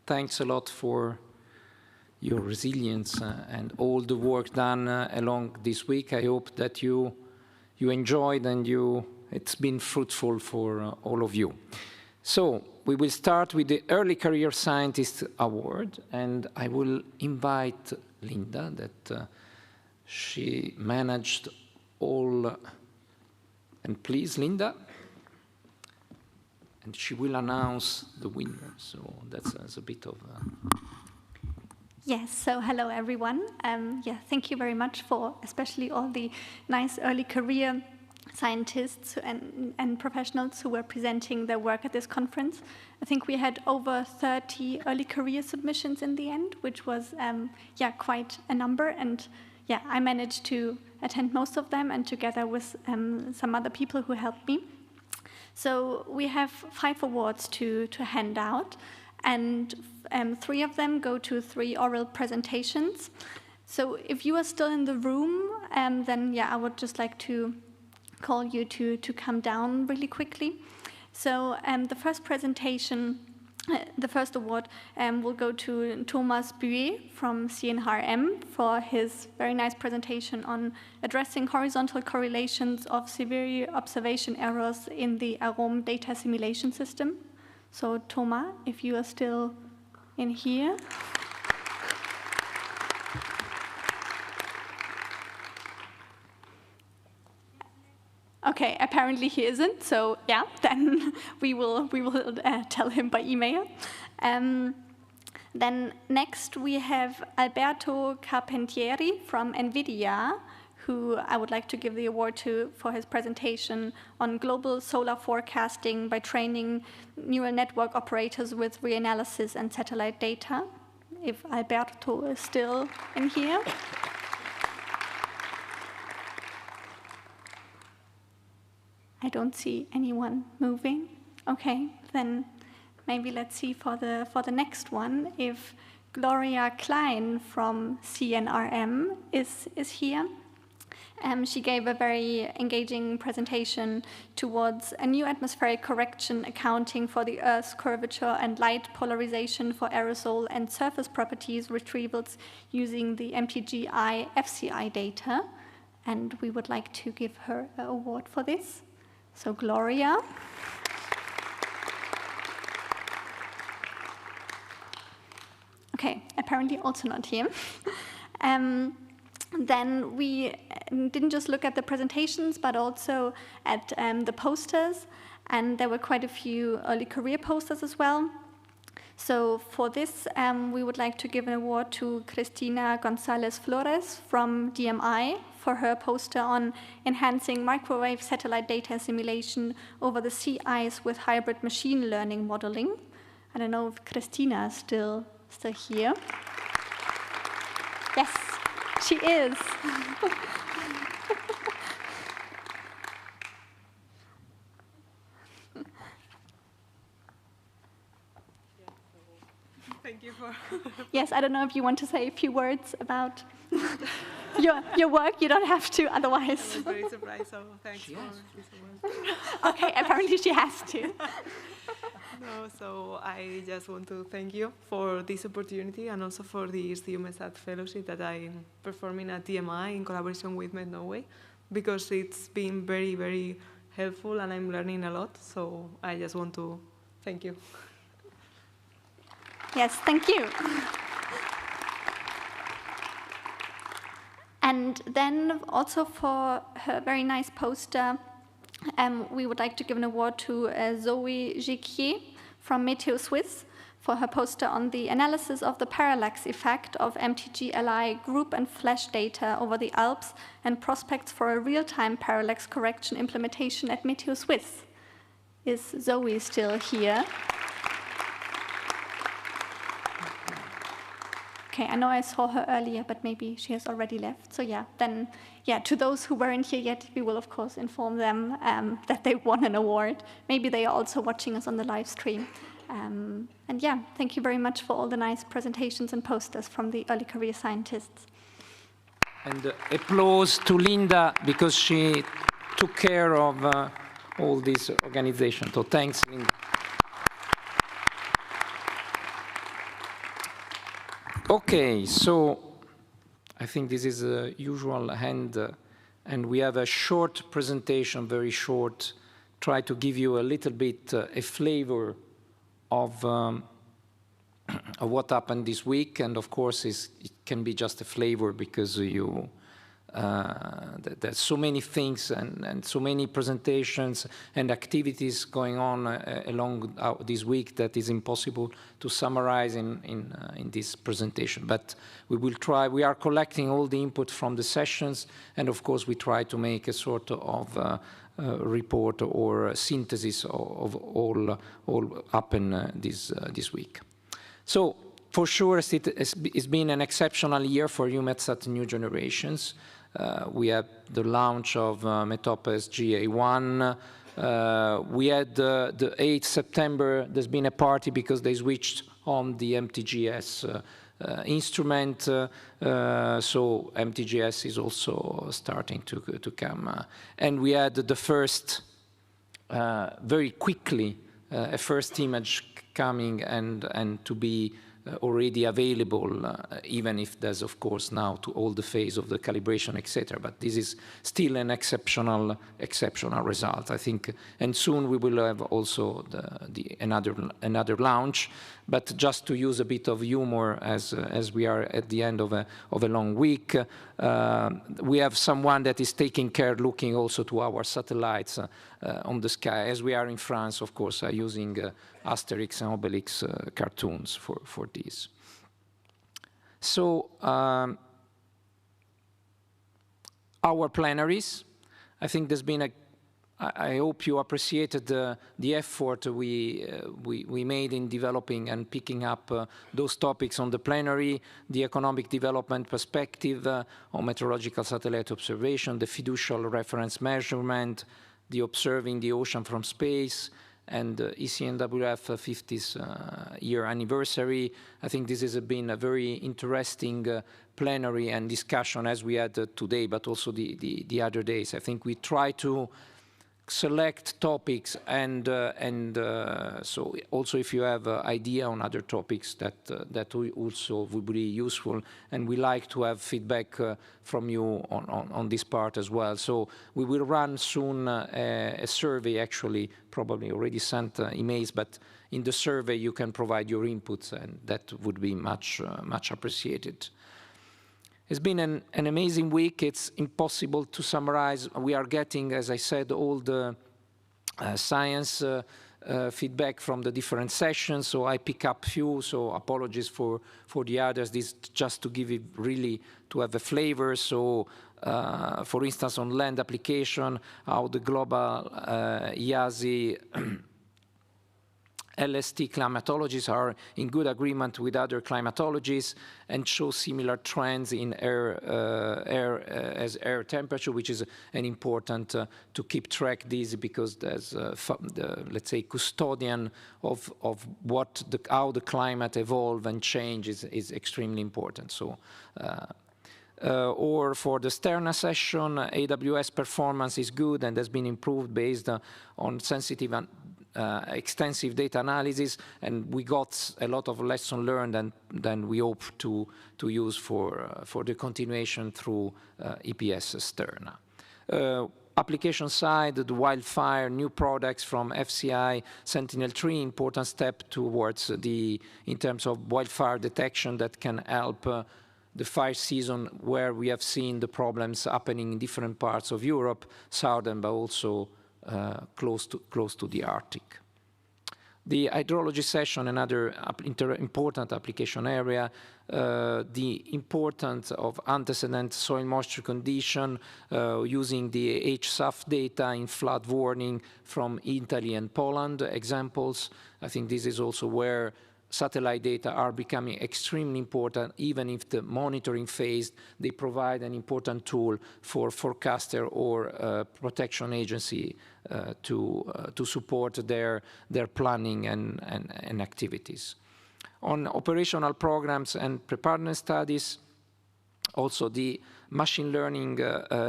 Thanks a lot for your resilience and all the work done along this week. I hope that you enjoyed and it's been fruitful for all of you. So we will start with the Early Career Scientist Award, and I will invite Linda, that she managed all. And please, Linda. And she will announce the winner. So that's a bit of Yes, so hello everyone. Thank you very much for especially all the nice early career scientists and professionals who were presenting their work at this conference. I think we had over 30 early career submissions in the end, which was quite a number. And I managed to attend most of them, and together with some other people who helped me. So we have 5 awards to hand out, and 3 of them go to 3 oral presentations. So if you are still in the room, then I would just like to call you to come down really quickly. So the first presentation, the first award will go to Thomas Buet from CNRM for his very nice presentation on addressing horizontal correlations of severe observation errors in the AROM data simulation system. So Thomas, if you are still in here. Okay, apparently he isn't, so then we will tell him by email. Then next we have Alberto Carpentieri from NVIDIA, who I would like to give the award to for his presentation on global solar forecasting by training neural network operators with reanalysis and satellite data. If Alberto is still in here. I don't see anyone moving. Okay, then maybe let's see for the next one if Gloria Klein from CNRM is here. She gave a very engaging presentation towards a new atmospheric correction accounting for the Earth's curvature and light polarization for aerosol and surface properties retrievals using the MTGI FCI data. And we would like to give her an award for this. So Gloria. Okay, apparently also not here. Then we didn't just look at the presentations, but also at the posters, and there were quite a few early career posters as well. So for this, we would like to give an award to Cristina Gonzalez Flores from DMI for her poster on enhancing microwave satellite data simulation over the sea ice with hybrid machine learning modeling. I don't know if Cristina is still here. Yes, she is. Thank you for... Yes, I don't know if you want to say a few words about your work. You don't have to, otherwise. I'm very surprised, so thanks for this award. Okay, apparently she has to. No, so I just want to thank you for this opportunity and also for this EUMETSAT fellowship that I'm performing at DMI in collaboration with Norway, because it's been very, very helpful and I'm learning a lot. So I just want to thank you. Yes, thank you. And then also for her very nice poster, we would like to give an award to Zoe Giquier from Meteo Swiss for her poster on the analysis of the parallax effect of MTGLI group and flash data over the Alps and prospects for a real-time parallax correction implementation at Meteo Swiss. Is Zoe still here? Okay, I know I saw her earlier, but maybe she has already left. So yeah, then, yeah, to those who weren't here yet, we will of course inform them that they won an award. Maybe they are also watching us on the live stream. And yeah, thank you very much for all the nice presentations and posters from the early career scientists. And applause to Linda, because she took care of all this organization. So thanks, Linda. Okay, so I think this is a usual and we have a short presentation, very short, try to give you a little bit a flavor of what happened this week, and of course it can be just a flavor because there's so many things and so many presentations and activities going on along this week that is impossible to summarize in this presentation. But we will try. We are collecting all the input from the sessions, and of course we try to make a sort of report or a synthesis of all happened this week. So for sure it's been an exceptional year for EUMETSAT New Generations. We had the launch of METOPS GA1. We had the 8th September, there's been a party because they switched on the MTGS instrument. So MTGS is also starting to come. And we had the first, very quickly, a first image coming and to be already available, even if there's, of course, now to all the phase of the calibration, etc. But this is still an exceptional result, I think. And soon we will have also another launch. But just to use a bit of humor, as we are at the end of a long week, we have someone that is taking care, looking also to our satellites on the sky. As we are in France, of course, using Asterix and Obelix cartoons for this. So our plenaries, I think there's been I hope you appreciated the effort we made in developing and picking up those topics on the plenary, the economic development perspective on meteorological satellite observation, the fiducial reference measurement, the observing the ocean from space, and ECMWF 50th year anniversary. I think this has been a very interesting plenary and discussion as we had today, but also the other days. I think we try to select topics and so also if you have idea on other topics that also would be useful, and we like to have feedback from you on this part as well. So we will run soon a survey, actually probably already sent emails, but in the survey you can provide your inputs, and that would be much appreciated. It's been an amazing week. It's impossible to summarize. We are getting, as I said, all the science feedback from the different sessions, so I pick up few, so apologies for the others. This just to give it really, to have a flavor. So, for instance, on land application, how the global IASI LST climatologies are in good agreement with other climatologies and show similar trends in air temperature, which is an important to keep track this, because there's let's say custodian of what how the climate evolve and change is extremely important. So. Or for the Sterna session, AWS performance is good and has been improved based on sensitive and extensive data analysis, and we got a lot of lessons learned, and then we hope to use for the continuation through EPS Sterna. Application side, the wildfire, new products from FCI, Sentinel-3, important step towards in terms of wildfire detection that can help the fire season, where we have seen the problems happening in different parts of Europe, southern, but also close to the Arctic. The hydrology session, another important application area, the importance of antecedent soil moisture condition using the HSAF data in flood warning from Italy and Poland examples. I think this is also where satellite data are becoming extremely important, even if the monitoring phase, they provide an important tool for forecaster or protection agency to support their planning and activities. On operational programs and preparedness studies, also the machine learning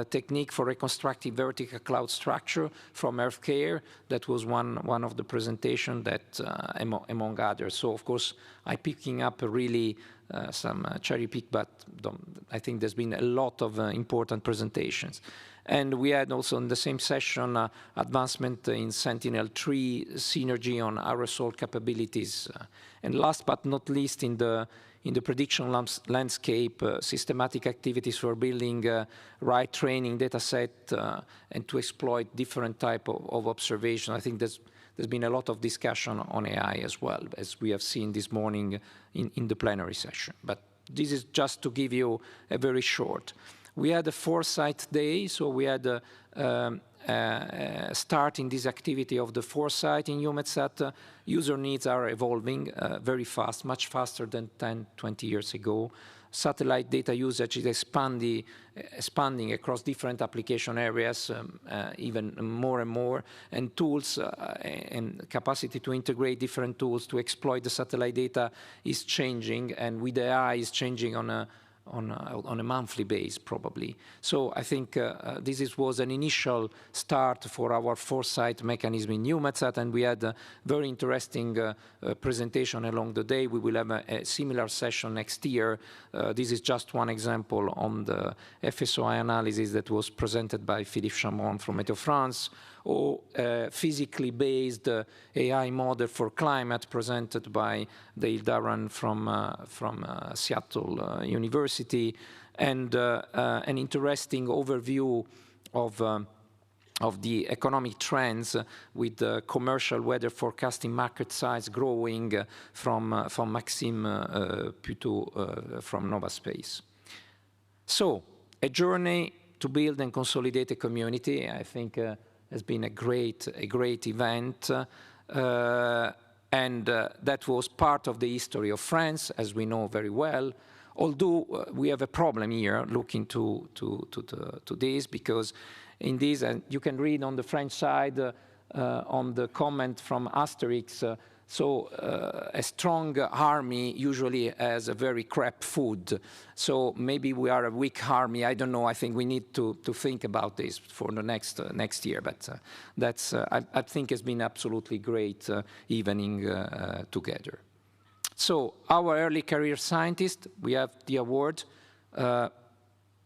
technique for reconstructing vertical cloud structure from healthcare. That was one of the presentation that, among others. So of course, I'm picking up really some cherry pick, but I think there's been a lot of important presentations. And we had also in the same session advancement in Sentinel-3 synergy on aerosol capabilities. And last but not least, in the prediction landscape, systematic activities for building right training data set and to exploit different type of observation. I think there's been a lot of discussion on AI as well, as we have seen this morning in the plenary session. But this is just to give you a very short. We had a foresight day, so we had starting this activity of the foresight in EUMETSAT. User needs are evolving very fast, much faster than 10, 20 years ago. Satellite data usage is expanding across different application areas, even more and more, and tools and capacity to integrate different tools to exploit the satellite data is changing, and with AI is changing on a monthly base, probably. So I think this was an initial start for our foresight mechanism in EUMETSAT, and we had a very interesting presentation along the day. We will have a similar session next year. This is just one example on the FSOI analysis that was presented by Philippe Chamon from Météo France, or physically based AI model for climate presented by Dale Darren from Seattle University, and an interesting overview of the economic trends with the commercial weather forecasting market size growing from Maxime Puteaux from Nova Space. So, a journey to build and consolidate a community, I think has been a great event, and that was part of the history of France, as we know very well. Although we have a problem here looking to this, because in this, and you can read on the French side on the comment from Asterix, a strong army usually has a very crap food. So maybe we are a weak army. I don't know. I think we need to think about this for the next year. But that's I think has been absolutely great evening together. So our early career scientists, we have the award.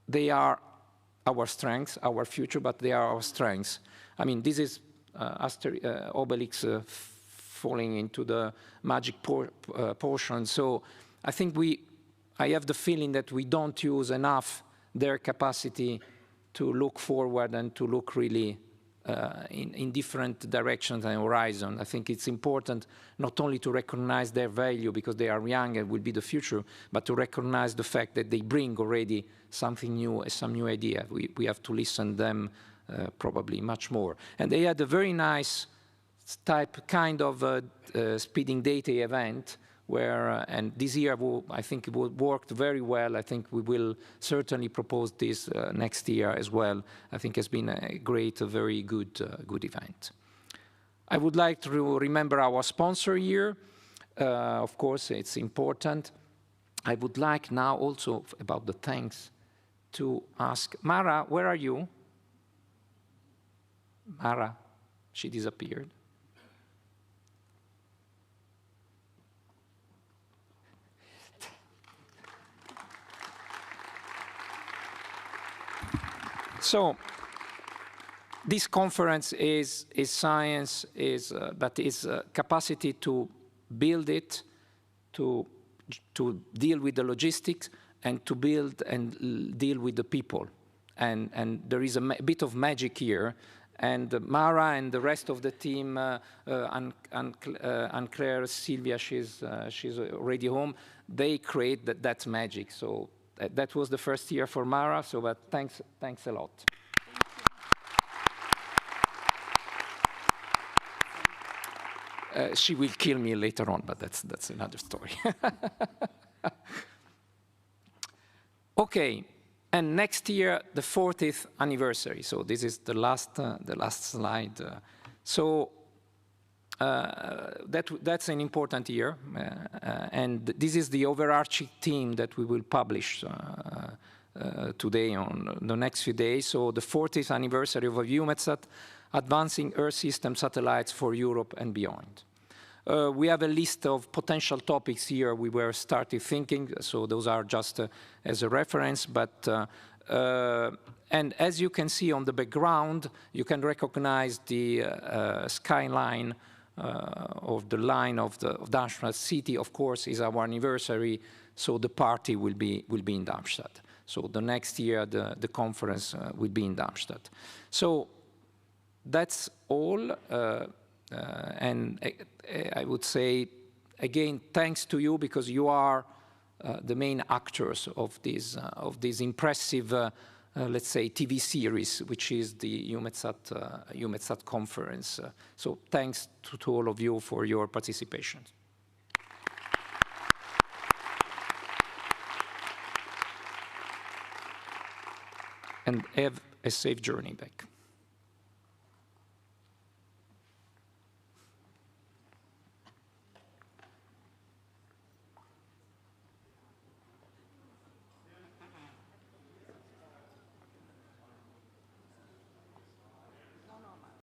They are our strengths, our future, but they are our strengths. I mean, this is Obelix falling into the magic portion. So I think I have the feeling that we don't use enough their capacity to look forward and to look really in different directions and horizon. I think it's important not only to recognize their value because they are young and will be the future, but to recognize the fact that they bring already something new, some new idea. We have to listen to them probably much more. And they had a very nice kind of speeding data event where, and this year I think it worked very well. I think we will certainly propose this next year as well. I think it's been a great, very good event. I would like to remember our sponsor here. Of course, it's important. I would like now also about the thanks to ask Mara, where are you? Mara, she disappeared. So this conference is science, but is capacity to build it, to deal with the logistics, and to build and deal with the people. And there is a bit of magic here. And Mara and the rest of the team, Anne-Claire, Sylvia, she's already home, they create that magic. So that was the first year for Mara, so but thanks a lot. She will kill me later on, but that's another story. Okay, and next year, the 40th anniversary. So this is the last slide. That's an important year, and this is the overarching theme that we will publish today on the next few days. So the 40th anniversary of EUMETSAT, Advancing Earth System Satellites for Europe and Beyond. We have a list of potential topics here we were started thinking, so those are just as a reference, but and as you can see on the background, you can recognize the skyline of the line of the Darmstadt city. Of course, is our anniversary, so the party will be in Darmstadt. So the next year, the conference will be in Darmstadt. So that's all. And I would say, again, thanks to you, because you are the main actors of this impressive, let's say, TV series, which is the EUMETSAT conference. So thanks to all of you for your participation. And have a safe journey back.